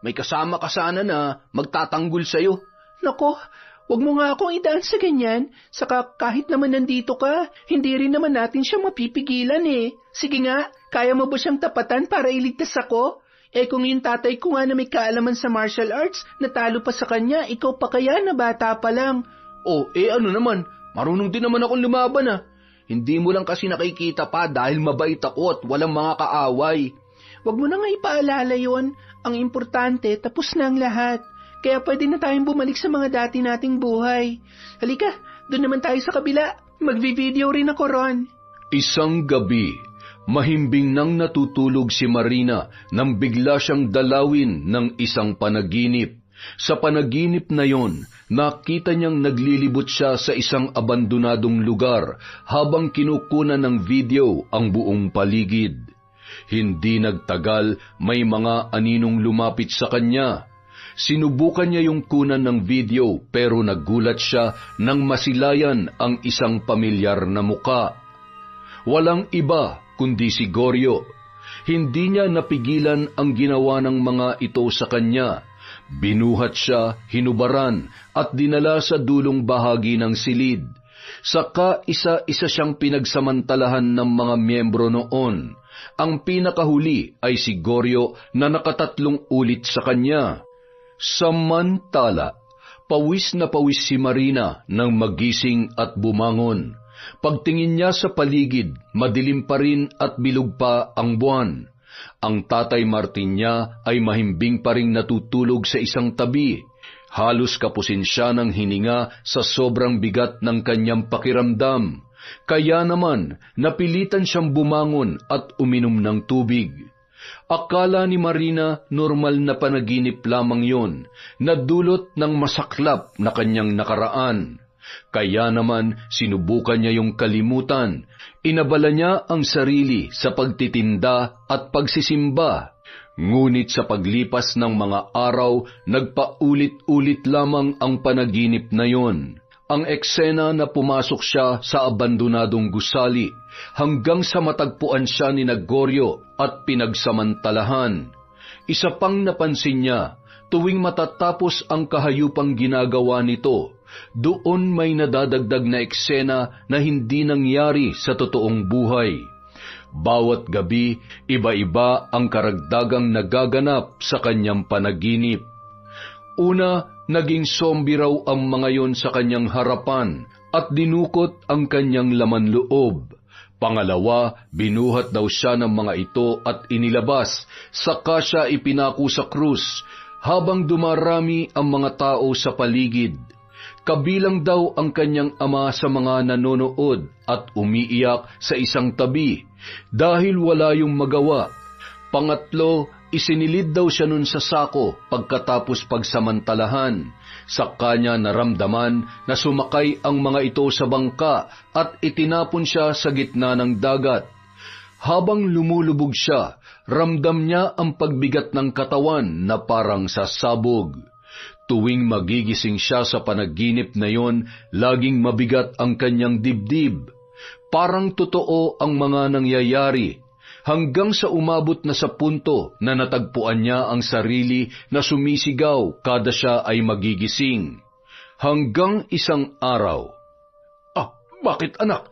[SPEAKER 5] May kasama ka sana na magtatanggol sa'yo.
[SPEAKER 3] Nako, wag mo nga akong idaan sa ganyan. Saka kahit naman nandito ka, hindi rin naman natin siya mapipigilan Sige nga, kaya mo ba siyang tapatan para iligtas ako? Kung yung tatay ko nga na may kaalaman sa martial arts, natalo pa sa kanya, ikaw pa kaya na bata pa lang?
[SPEAKER 5] Ano naman, marunong din naman akong lumaban Hindi mo lang kasi nakikita pa dahil mabait ako at walang mga kaaway.
[SPEAKER 3] Wag mo na nga ipaalala yun. Ang importante, tapos na ang lahat. Kaya pwede na tayong bumalik sa mga dati nating buhay. Halika, doon naman tayo sa kabila. Magvi-video rin ako ron.
[SPEAKER 2] Isang gabi, mahimbing nang natutulog si Marina nang bigla siyang dalawin ng isang panaginip. Sa panaginip na yon, nakita niyang naglilibot siya sa isang abandonadong lugar habang kinukunan ng video ang buong paligid. Hindi nagtagal, may mga aninong lumapit sa kanya. Sinubukan niya yung kunan ng video pero nagulat siya nang masilayan ang isang pamilyar na muka. Walang iba kundi si Goryo. Hindi niya napigilan ang ginawa ng mga ito sa kanya. Binuhat siya, hinubaran at dinala sa dulong bahagi ng silid. Saka isa-isa siyang pinagsamantalahan ng mga miyembro noon. Ang pinakahuli ay si Goryo na nakatatlong ulit sa kanya. Samantala, pawis na pawis si Marina nang magising at bumangon. Pagtingin niya sa paligid, madilim pa rin at bilog pa ang buwan. Ang tatay Martin niya ay mahimbing pa ring natutulog sa isang tabi. Halos kapusin siya ng hininga sa sobrang bigat ng kanyang pakiramdam. Kaya naman, napilitan siyang bumangon at uminom ng tubig. Akala ni Marina normal na panaginip lamang yon, na dulot ng masaklap na kanyang nakaraan. Kaya naman, sinubukan niya yung kalimutan. Inabala niya ang sarili sa pagtitinda at pagsisimba. Ngunit sa paglipas ng mga araw, nagpaulit-ulit lamang ang panaginip na yon. Ang eksena na pumasok siya sa abandonadong gusali hanggang sa matagpuan siya ni Goryo at pinagsamantalahan. Isa pang napansin niya, tuwing matatapos ang kahayupang ginagawa nito, Doon may nadadagdag na eksena na hindi nangyari sa totoong buhay. Bawat gabi, iba-iba ang karagdagang nagaganap sa kanyang panaginip. Una, naging zombie raw ang mga yon sa kanyang harapan at dinukot ang kanyang laman loob. Pangalawa, binuhat daw siya ng mga ito at inilabas, saka siya ipinako sa krus, habang dumarami ang mga tao sa paligid. Kabilang daw ang kanyang ama sa mga nanonood at umiiyak sa isang tabi dahil wala yung magawa. Pangatlo, isinilid daw siya nun sa sako pagkatapos pagsamantalahan. Sa kanya naramdaman na sumakay ang mga ito sa bangka at itinapon siya sa gitna ng dagat. Habang lumulubog siya, ramdam niya ang pagbigat ng katawan na parang sasabog. Tuwing magigising siya sa panaginip na yon, laging mabigat ang kanyang dibdib. Parang totoo ang mga nangyayari, hanggang sa umabot na sa punto na natagpuan niya ang sarili na sumisigaw kada siya ay magigising. Hanggang isang araw.
[SPEAKER 1] Bakit anak?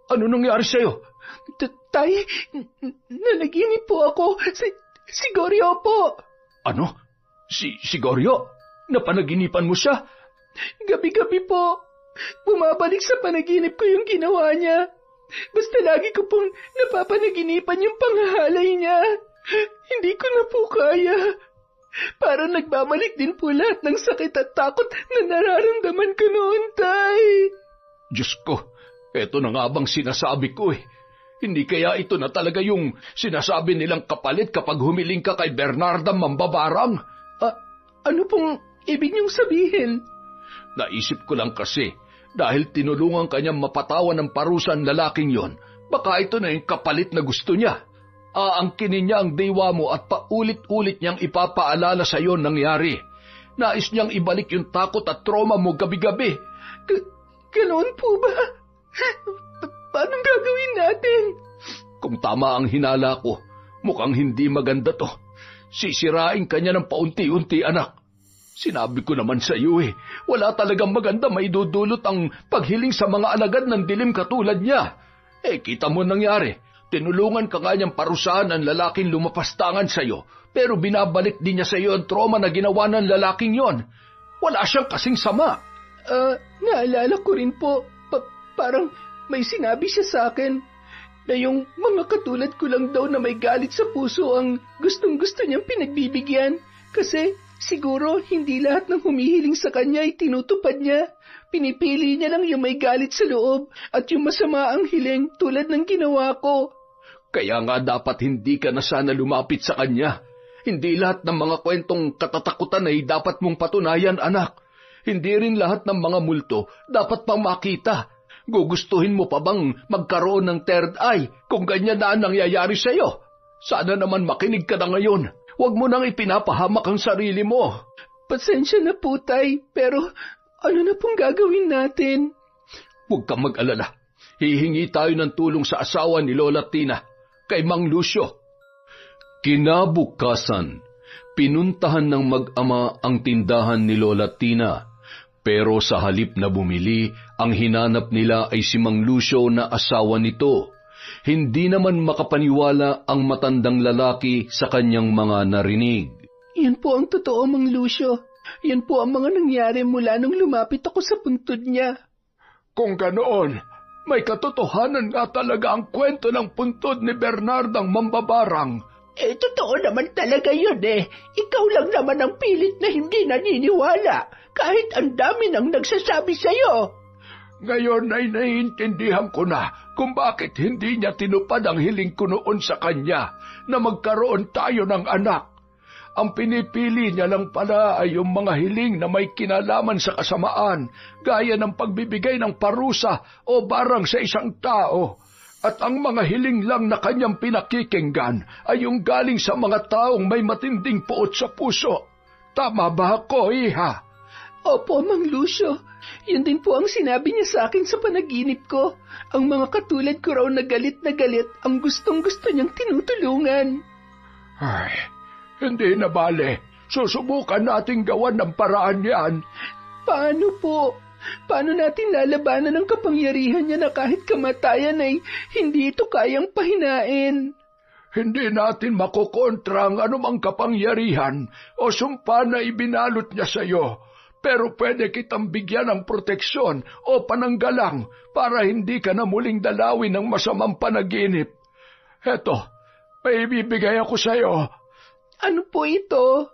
[SPEAKER 1] Ano nangyari sa'yo?
[SPEAKER 3] Tay, nanaginip po ako. Si Goryo po.
[SPEAKER 1] Ano? Si Goryo? Napanaginipan mo siya?
[SPEAKER 3] Gabi-gabi po. Bumabalik sa panaginip ko yung ginawa niya. Basta lagi ko pong napapanaginipan yung panghahalay niya. Hindi ko na po kaya. Parang nagbabalik din po lahat ng sakit at takot na nararamdaman ko noon, Tay.
[SPEAKER 1] Diyos ko, eto na nga bang sinasabi ko eh. Hindi kaya ito na talaga yung sinasabi nilang kapalit kapag humiling ka kay Bernarda Mambabarang?
[SPEAKER 3] Ano pong ibig niyong sabihin?
[SPEAKER 1] Naisip ko lang kasi, dahil tinulungan kanyang mapatawan ng parusa ang lalaking yon, baka ito na yung kapalit na gusto niya. Aangkinin niya ang dewa mo at paulit-ulit niyang ipapaalala sa iyo nangyari. Nais niyang ibalik yung takot at trauma mo gabi-gabi.
[SPEAKER 3] Ganoon po ba? Paano gagawin natin?
[SPEAKER 1] Kung tama ang hinala ko, mukhang hindi maganda to. Sisirain kanya ng paunti-unti, anak. Sinabi ko naman sa iyo wala talagang maganda maidudulot ang paghiling sa mga alagad ng dilim katulad niya. Kita mo nangyari. Tinulungan ka nga niyang parusahan ang lalaking lumapastangan sa iyo, pero binabalik din niya sa iyo ang trauma na ginawa ng lalaking yon. Wala siyang kasing sama.
[SPEAKER 3] Naalala ko rin po, parang may sinabi siya sa akin na yung mga katulad ko lang daw na may galit sa puso ang gustong-gusto niyang pinagbibigyan. Kasi siguro hindi lahat ng humihiling sa kanya ay tinutupad niya. Pinipili niya lang yung may galit sa loob at yung masama ang hiling tulad ng ginawa ko.
[SPEAKER 1] Kaya nga dapat hindi ka na sana lumapit sa kanya. Hindi lahat ng mga kwentong katatakutan ay dapat mong patunayan, anak. Hindi rin lahat ng mga multo dapat pang makita. Gugustuhin mo pa bang magkaroon ng third eye kung ganyan na ang nangyayari sa iyo? Sana naman makinig ka na ngayon. Huwag mo nang ipinapahamak ang sarili mo.
[SPEAKER 3] Pasensya na po, Tay, pero ano na pong gagawin natin?
[SPEAKER 1] Huwag kang mag-alala. Hihingi tayo ng tulong sa asawa ni Lola Tina, kay Mang Lucio.
[SPEAKER 2] Kinabukasan, pinuntahan ng mag-ama ang tindahan ni Lola Tina, pero sa halip na bumili, ang hinanap nila ay si Mang Lucio na asawa nito. Hindi naman makapaniwala ang matandang lalaki sa kanyang mga narinig.
[SPEAKER 3] Yan po ang totoo, Mang Lucio. Yan po ang mga nangyari mula nung lumapit ako sa puntod niya.
[SPEAKER 1] Kung ganoon, may katotohanan nga talaga ang kwento ng puntod ni Bernardang Mambabarang.
[SPEAKER 4] Totoo naman talaga yun Ikaw lang naman ang pilit na hindi naniniwala, kahit ang dami nang nagsasabi sa'yo.
[SPEAKER 1] Ngayon ay naiintindihan ko na kung bakit hindi niya tinupad ang hiling ko noon sa kanya na magkaroon tayo ng anak. Ang pinipili niya lang pala ay yung mga hiling na may kinalaman sa kasamaan, gaya ng pagbibigay ng parusa o barang sa isang tao. At ang mga hiling lang na kanyang pinakikinggan ay yung galing sa mga taong may matinding puot sa puso. Tama ba ako, iha?
[SPEAKER 3] Opo, Mang Lucio. Yan din po ang sinabi niya sa akin sa panaginip ko. Ang mga katulad ko raw na galit ang gustong-gusto niyang tinutulungan.
[SPEAKER 1] Ay, hindi na bale. Susubukan nating gawan ng paraan yan.
[SPEAKER 3] Paano po? Paano natin lalabanan ang kapangyarihan niya na kahit kamatayan ay hindi ito kayang pahinain?
[SPEAKER 1] Hindi natin makokontra ang anumang kapangyarihan o sumpa na ibinalot niya sa iyo. Pero pwede kitang bigyan ng proteksyon o pananggalang para hindi ka na muling dalawin ng masamang panaginip. Heto, may ibibigay ako sa iyo.
[SPEAKER 3] Ano po ito?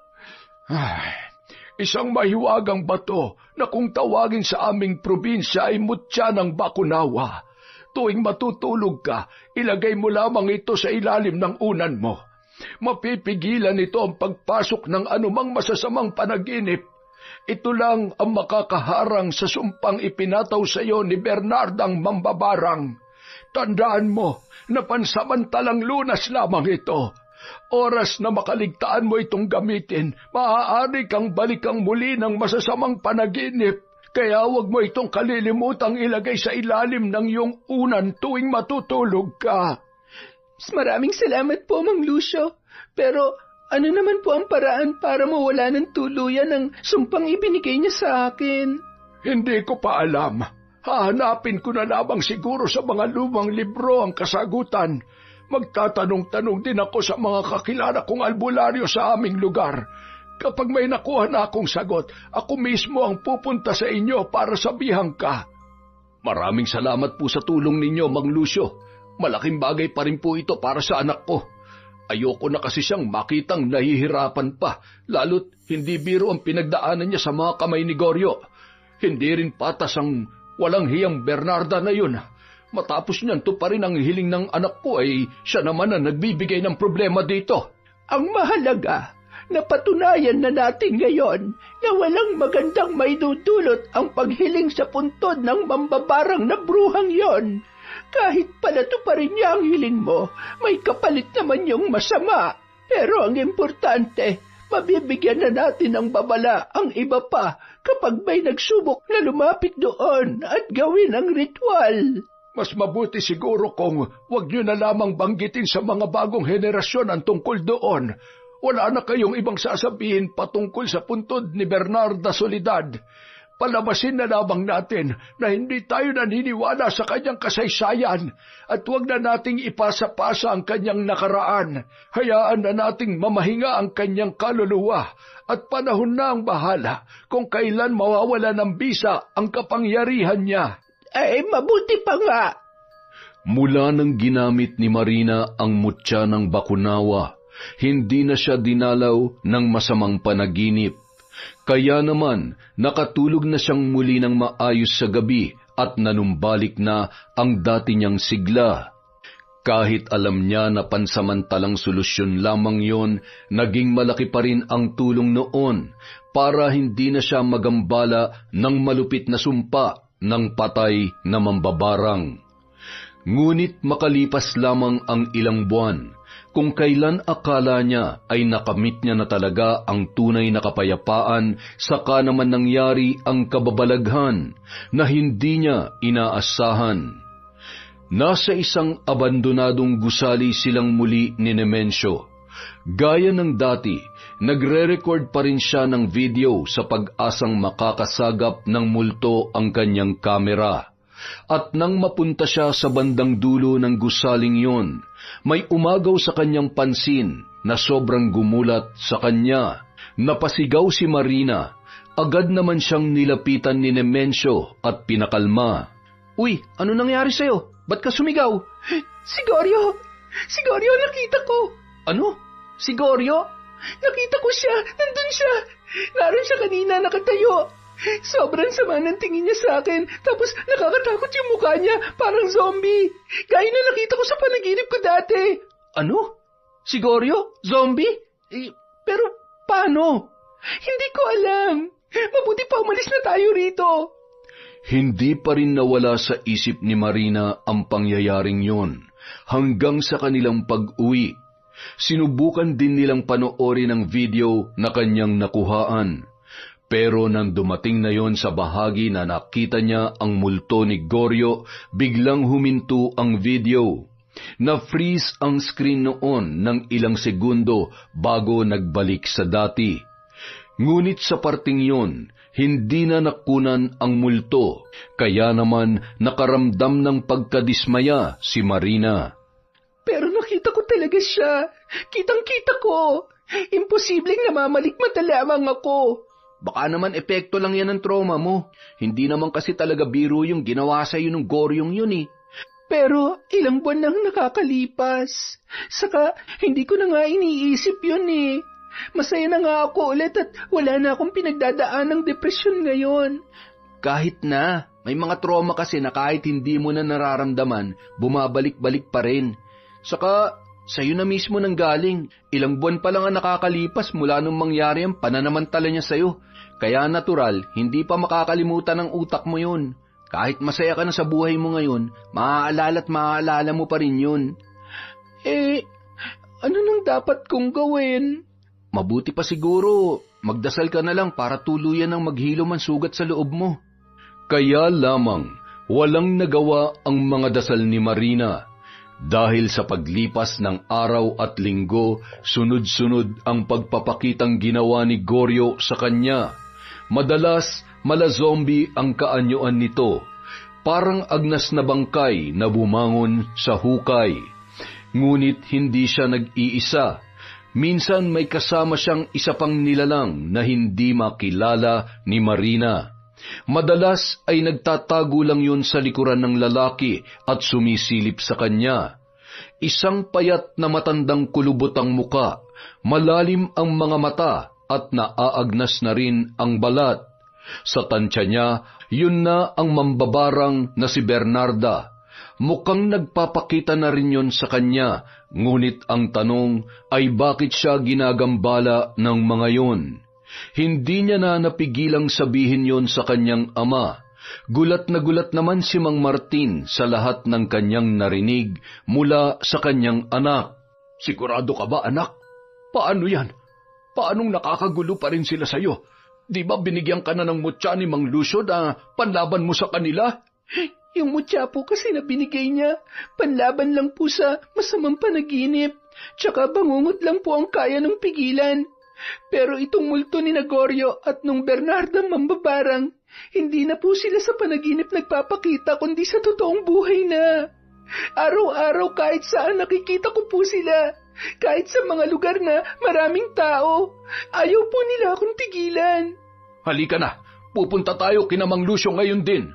[SPEAKER 1] Isang mahiwagang bato na kung tawagin sa aming probinsya ay mutya ng Bakunawa. Tuwing matutulog ka, ilagay mo lamang ito sa ilalim ng unan mo. Mapipigilan ito ang pagpasok ng anumang masasamang panaginip. Ito lang ang makakaharang sa sumpang ipinataw sa iyo ni Bernardang Mambabarang. Tandaan mo na pansamantalang lunas lamang ito. Oras na makaligtaan mo itong gamitin, maaari kang balikang muli ng masasamang panaginip. Kaya huwag mo itong kalilimutang ilagay sa ilalim ng iyong unan tuwing matutulog ka.
[SPEAKER 3] Maraming salamat po, Mang Lucio. Pero ano naman po ang paraan para mawala ng tuluyan ang sumpang ibinigay niya sa akin?
[SPEAKER 1] Hindi ko pa alam. Hahanapin ko na lamang siguro sa mga lumang libro ang kasagutan. Magtatanong-tanong din ako sa mga kakilala kong albularyo sa aming lugar. Kapag may nakuha na akong sagot, ako mismo ang pupunta sa inyo para sabihan ka.
[SPEAKER 2] Maraming salamat po sa tulong ninyo, Mang Lucio. Malaking bagay pa rin po ito para sa anak ko. Ayoko na kasi siyang makitang nahihirapan pa, lalo't hindi biro ang pinagdaanan niya sa mga kamay ni Goryo. Hindi rin patas ang walang hiyang Bernarda na yun. Matapos niyan to pa rin ang hiling ng anak ko ay siya naman ang nagbibigay ng problema dito.
[SPEAKER 4] Ang mahalaga, napatunayan na natin ngayon na walang magandang maidudulot ang paghiling sa puntod ng mambabarang na bruhang yon. Kahit palato pa rin niya ang hiling mo, may kapalit naman yung masama. Pero ang importante, mabibigyan na natin ng babala ang iba pa kapag may nagsubok na lumapit doon at gawin ang ritual.
[SPEAKER 1] Mas mabuti siguro kung wag niyo na lamang banggitin sa mga bagong henerasyon ang tungkol doon. Wala na kayong ibang sasabihin patungkol sa puntod ni Bernarda Soledad. Palabasin na lamang natin na hindi tayo naniniwala sa kanyang kasaysayan at huwag na nating ipasa-pasa ang kanyang nakaraan. Hayaan na nating mamahinga ang kanyang kaluluwa at panahon na ang bahala kung kailan mawawala ng bisa ang kapangyarihan niya.
[SPEAKER 4] Ay, mabuti pa nga.
[SPEAKER 2] Mula nang ginamit ni Marina ang mutya ng Bakunawa, hindi na siya dinalaw ng masamang panaginip. Kaya naman, nakatulog na siyang muli ng maayos sa gabi at nanumbalik na ang dati niyang sigla. Kahit alam niya na pansamantalang solusyon lamang yon, naging malaki pa rin ang tulong noon para hindi na siya magambala ng malupit na sumpa ng patay na mambabarang. Ngunit makalipas lamang ang ilang buwan, kung kailan akala niya ay nakamit niya na talaga ang tunay na kapayapaan, saka naman nangyari ang kababalaghan na hindi niya inaasahan. Nasa isang abandonadong gusali silang muli ni Nemensio. Gaya ng dati, nagre-record pa rin siya ng video sa pag-asang makakasagap ng multo ang kanyang kamera. At nang mapunta siya sa bandang dulo ng gusaling yon, may umagaw sa kanyang pansin na sobrang gumulat sa kanya. Napasigaw si Marina. Agad naman siyang nilapitan ni Nemensio at pinakalma.
[SPEAKER 5] Uy, ano nangyari sa'yo? Ba't ka sumigaw?
[SPEAKER 3] Si Goryo! Si Goryo, nakita ko!
[SPEAKER 5] Ano? Si Goryo?
[SPEAKER 3] Nakita ko siya! Nandun siya! Naroon siya kanina, nakatayo! Sobrang sama ng tingin niya sa akin, tapos nakakatakot yung mukha niya, parang zombie. Gaya na nakita ko sa panaginip ko dati.
[SPEAKER 5] Ano? Si Goryo? Zombie?
[SPEAKER 3] Pero paano? Hindi ko alam. Mabuti pa umalis na tayo rito.
[SPEAKER 2] Hindi pa rin nawala sa isip ni Marina ang pangyayaring yon hanggang sa kanilang pag-uwi. Sinubukan din nilang panoorin ang video na kanyang nakuhaan. Pero nang dumating na yon sa bahagi na nakita niya ang multo ni Goryo, biglang huminto ang video. Na-freeze ang screen noon ng ilang segundo bago nagbalik sa dati. Ngunit sa parting yun, hindi na nakunan ang multo, kaya naman nakaramdam ng pagkadismaya si Marina.
[SPEAKER 3] Pero nakita ko talaga siya. Kitang-kita ko. Imposibleng namamalikmata lamang ako.
[SPEAKER 5] Baka naman epekto lang yan ng trauma mo. Hindi naman kasi talaga biro yung ginawa sa'yo ng Goryong yun eh.
[SPEAKER 3] Pero ilang buwan nang nakakalipas. Saka hindi ko na nga iniisip yun eh. Masaya na nga ako ulit at wala na akong pinagdadaan ng depresyon ngayon.
[SPEAKER 5] Kahit na, may mga trauma kasi na kahit hindi mo na nararamdaman, bumabalik-balik pa rin. Saka, sa'yo na mismo nang galing. Ilang buwan pa lang ang nakakalipas mula nung mangyari ang pananamantala niya sa'yo. Kaya natural, hindi pa makakalimutan ng utak mo yun. Kahit masaya ka na sa buhay mo ngayon, maaalala at maaalala mo pa rin yun.
[SPEAKER 3] Ano nang dapat kong gawin?
[SPEAKER 5] Mabuti pa siguro, magdasal ka na lang para tuluyan ng maghilom ang sugat sa loob mo.
[SPEAKER 2] Kaya lamang, walang nagawa ang mga dasal ni Marina. Dahil sa paglipas ng araw at linggo, sunod-sunod ang pagpapakitang ginawa ni Goryo sa kanya. Madalas, mala-zombie ang kaanyuan nito, parang agnas na bangkay na bumangon sa hukay. Ngunit hindi siya nag-iisa. Minsan may kasama siyang isa pang nilalang na hindi makilala ni Marina. Madalas ay nagtatago lang yun sa likuran ng lalaki at sumisilip sa kanya. Isang payat na matandang kulubot ang muka, malalim ang mga mata at naaagnas na rin ang balat. Sa tansya niya, yun na ang mambabarang na si Bernarda. Mukhang nagpapakita na rin yun sa kanya, ngunit ang tanong ay bakit siya ginagambala ng mga yun. Hindi niya na napigilang sabihin yon sa kanyang ama. Gulat na gulat naman si Mang Martin sa lahat ng kanyang narinig mula sa kanyang anak.
[SPEAKER 1] Sigurado ka ba, anak? Paano yan? Paanong nakakagulo pa rin sila sa'yo? Di ba binigyan ka na ng mutya ni Mang Lucio na panlaban mo sa kanila?
[SPEAKER 3] Yung mutya po kasi na binigay niya, panlaban lang po sa masamang panaginip. Tsaka bangungot lang po ang kaya ng pigilan. Pero itong multo ni Goryo at nung Bernarda mambabarang, hindi na po sila sa panaginip nagpapakita kundi sa totoong buhay na. Araw-araw kahit saan nakikita ko po sila. Kahit sa mga lugar na maraming tao, ayaw po nila akong tigilan.
[SPEAKER 1] Halika na, pupunta tayo kina Mang Lucio ngayon din.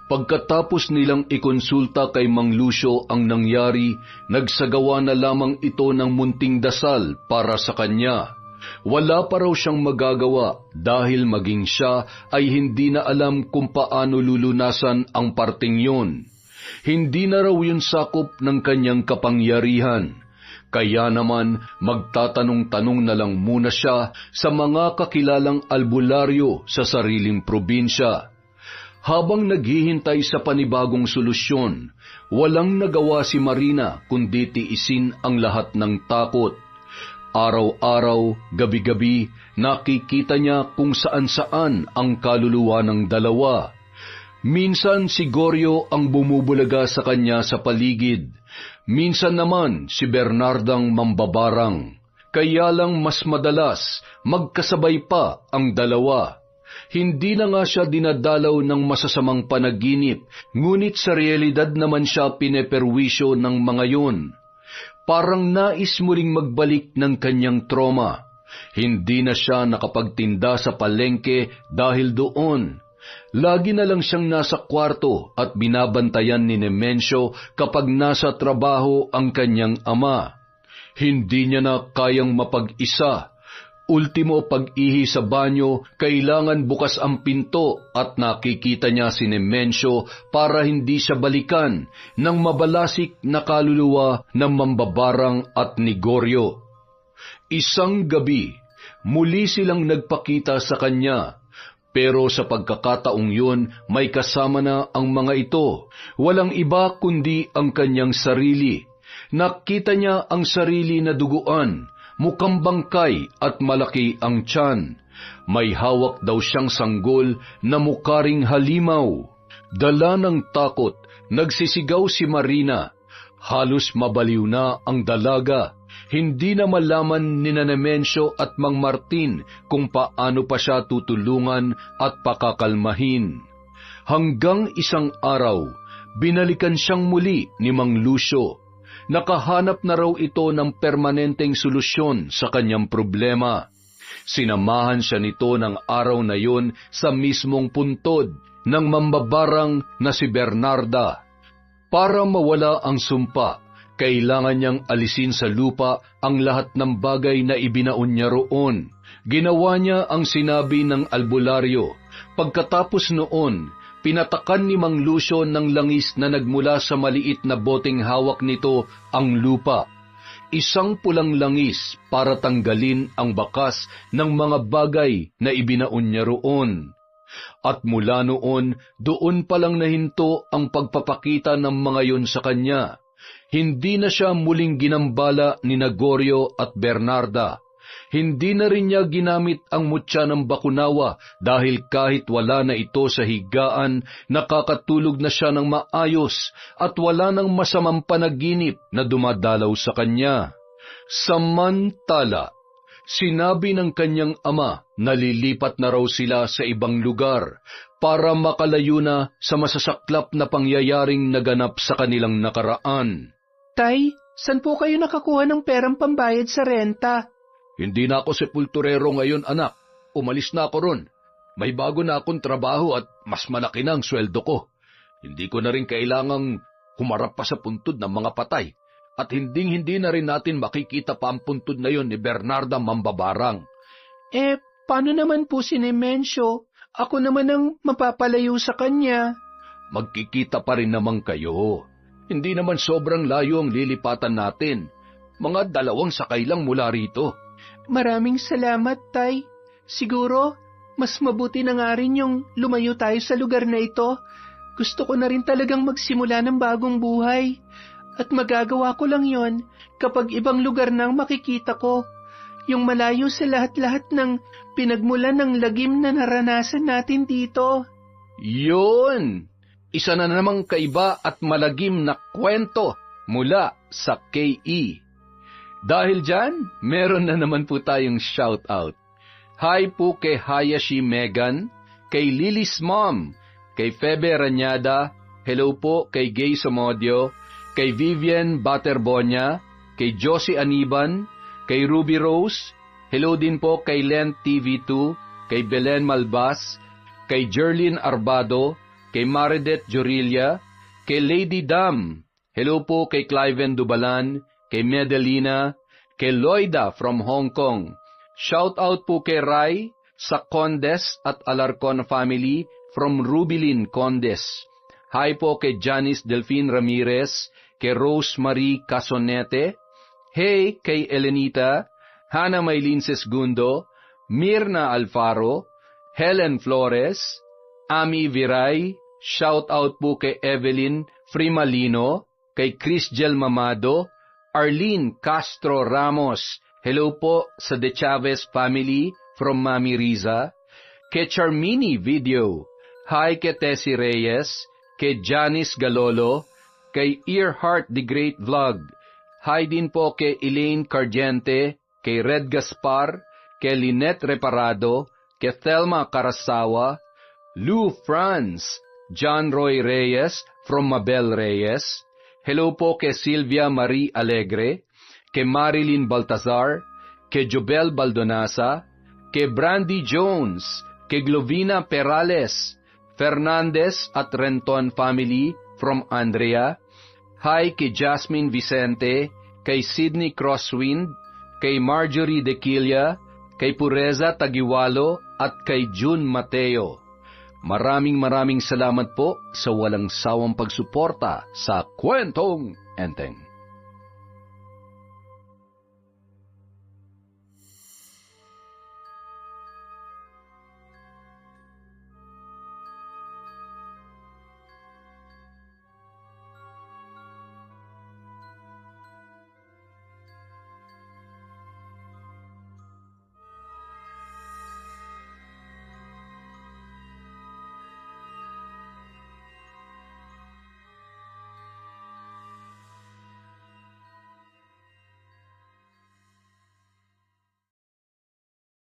[SPEAKER 2] Pagkatapos nilang ikonsulta kay Mang Lucio ang nangyari, nagsagawa na lamang ito ng munting dasal para sa kanya. Wala pa raw siyang magagawa dahil maging siya ay hindi na alam kung paano lulunasan ang parting yun. Hindi na raw yun sakop ng kanyang kapangyarihan. Kaya naman magtatanong-tanong na lang muna siya sa mga kakilalang albularyo sa sariling probinsya. Habang naghihintay sa panibagong solusyon, walang nagawa si Marina kundi tiisin ang lahat ng takot. Araw-araw, gabi-gabi, nakikita niya kung saan-saan ang kaluluwa ng dalawa. Minsan si Goryo ang bumubulaga sa kanya sa paligid. Minsan naman si Bernardang mambabarang. Kaya lang mas madalas, magkasabay pa ang dalawa. Hindi na nga siya dinadalaw ng masasamang panaginip, ngunit sa realidad naman siya pineperwisyo ng mga yun. Parang nais muling magbalik ng kanyang trauma. Hindi na siya nakapagtinda sa palengke dahil doon. Lagi na lang siyang nasa kwarto at binabantayan ni Nemensio kapag nasa trabaho ang kanyang ama. Hindi niya na kayang mapag-isa. Ultimo pag-ihi sa banyo, kailangan bukas ang pinto at nakikita niya si Nemensio para hindi siya balikan ng mabalasik na kaluluwa ng mambabarang at ni Goryo. Isang gabi, muli silang nagpakita sa kanya. Pero sa pagkakataong yun, may kasama na ang mga ito. Walang iba kundi ang kanyang sarili. Nakita niya ang sarili na duguan, mukhang bangkay at malaki ang tiyan. May hawak daw siyang sanggol na mukaring halimaw. Dala ng takot, nagsisigaw si Marina. Halos mabaliw na ang dalaga. Hindi na malaman ni Nemensio at Mang Martin kung paano pa siya tutulungan at pakakalmahin. Hanggang isang araw, binalikan siyang muli ni Mang Lucio. Nakahanap na raw ito ng permanenteng solusyon sa kanyang problema. Sinamahan siya nito ng araw na yon sa mismong puntod ng mambabarang na si Bernarda. Para mawala ang sumpa, kailangan niyang alisin sa lupa ang lahat ng bagay na ibinaon niya roon. Ginawa niya ang sinabi ng albularyo. Pagkatapos noon, pinatakan ni Mang Lucio ng langis na nagmula sa maliit na boteng hawak nito ang lupa. Isang pulang langis para tanggalin ang bakas ng mga bagay na ibinaon niya roon. At mula noon, doon palang nahinto ang pagpapakita ng mga yon sa kanya. Hindi na siya muling ginambala ni Gregorio at Bernarda. Hindi na rin niya ginamit ang mutya ng bakunawa dahil kahit wala na ito sa higaan, nakakatulog na siya ng maayos at wala nang masamang panaginip na dumadalaw sa kanya. Samantala, sinabi ng kanyang ama na lilipat na raw sila sa ibang lugar para makalayo na sa masasaklap na pangyayaring naganap sa kanilang nakaraan.
[SPEAKER 3] Tay, saan po kayo nakakuha ng perang pambayad sa renta?
[SPEAKER 2] Hindi na ako sepulturero ngayon, anak. Umalis na ako ron. May bago na akong trabaho at mas malaki na ang sweldo ko. Hindi ko na rin kailangang humarap pa sa puntod ng mga patay. At hindi na rin natin makikita pa ang puntod na yon ni Bernarda Mambabarang.
[SPEAKER 3] Paano naman po si Nemensio? Ako naman ang mapapalayo sa kanya.
[SPEAKER 2] Magkikita pa rin naman kayo. Hindi naman sobrang layo ang lilipatan natin. Mga 2 sakay lang mula rito.
[SPEAKER 3] Maraming salamat, Tay. Siguro, mas mabuti na nga rin yung lumayo tayo sa lugar na ito. Gusto ko na rin talagang magsimula ng bagong buhay. At magagawa ko lang yon kapag ibang lugar nang makikita ko. Yung malayo sa lahat-lahat ng pinagmulan ng lagim na naranasan natin dito.
[SPEAKER 2] Yun! Isa na namang kaiba at malagim na kwento mula sa KE. Dahil dyan, meron na naman po tayong shoutout. Hi po kay Hayashi Megan, kay Lily's Mom, kay Febe Ranyada, hello po kay Gay Somodio, kay Vivian Baterbonia, kay Josie Aniban, kay Ruby Rose, hello din po kay Len TV2, kay Belen Malbas, kay Jerlyn Arbado, kay Maridet Jorilla, kay Lady Dam, hello po kay Cliven Dubalan, kay Medelina, kay Loida from Hong Kong. Shout out po kay Rai sa Condes at Alarcon family from Rubilin, Condes. Hi po kay Janice Delphine Ramirez, kay Rosemary Casonete, hey kay Elenita, Hana Maylin Sesgundo, Mirna Alfaro, Helen Flores, Ami Viray, shout out po kay Evelyn Frimalino, kay Crisgel Mamado, Arlene Castro Ramos, hello po sa De Chavez family from Mami Riza, kay Charmini Video, hi kay Tessie Reyes, kay Janice Galolo, kay Earhart the Great Vlog, hi din po kay Elaine Cardiente, kay Red Gaspar, kay Lynette Reparado, kay Thelma Carasawa, Lou Franz, John Roy Reyes from Mabel Reyes, hello po kay Sylvia Marie Alegre, kay Marilyn Baltazar, kay Jobel Baldonasa, kay Brandy Jones, kay Glovina Perales, Fernandez at Renton family from Andrea, hi kay Jasmine Vicente, kay Sydney Crosswind, kay Marjorie Dequilla, kay Pureza Tagiwalo at kay June Mateo. Maraming salamat po sa walang sawang pagsuporta sa Kwentong Enteng.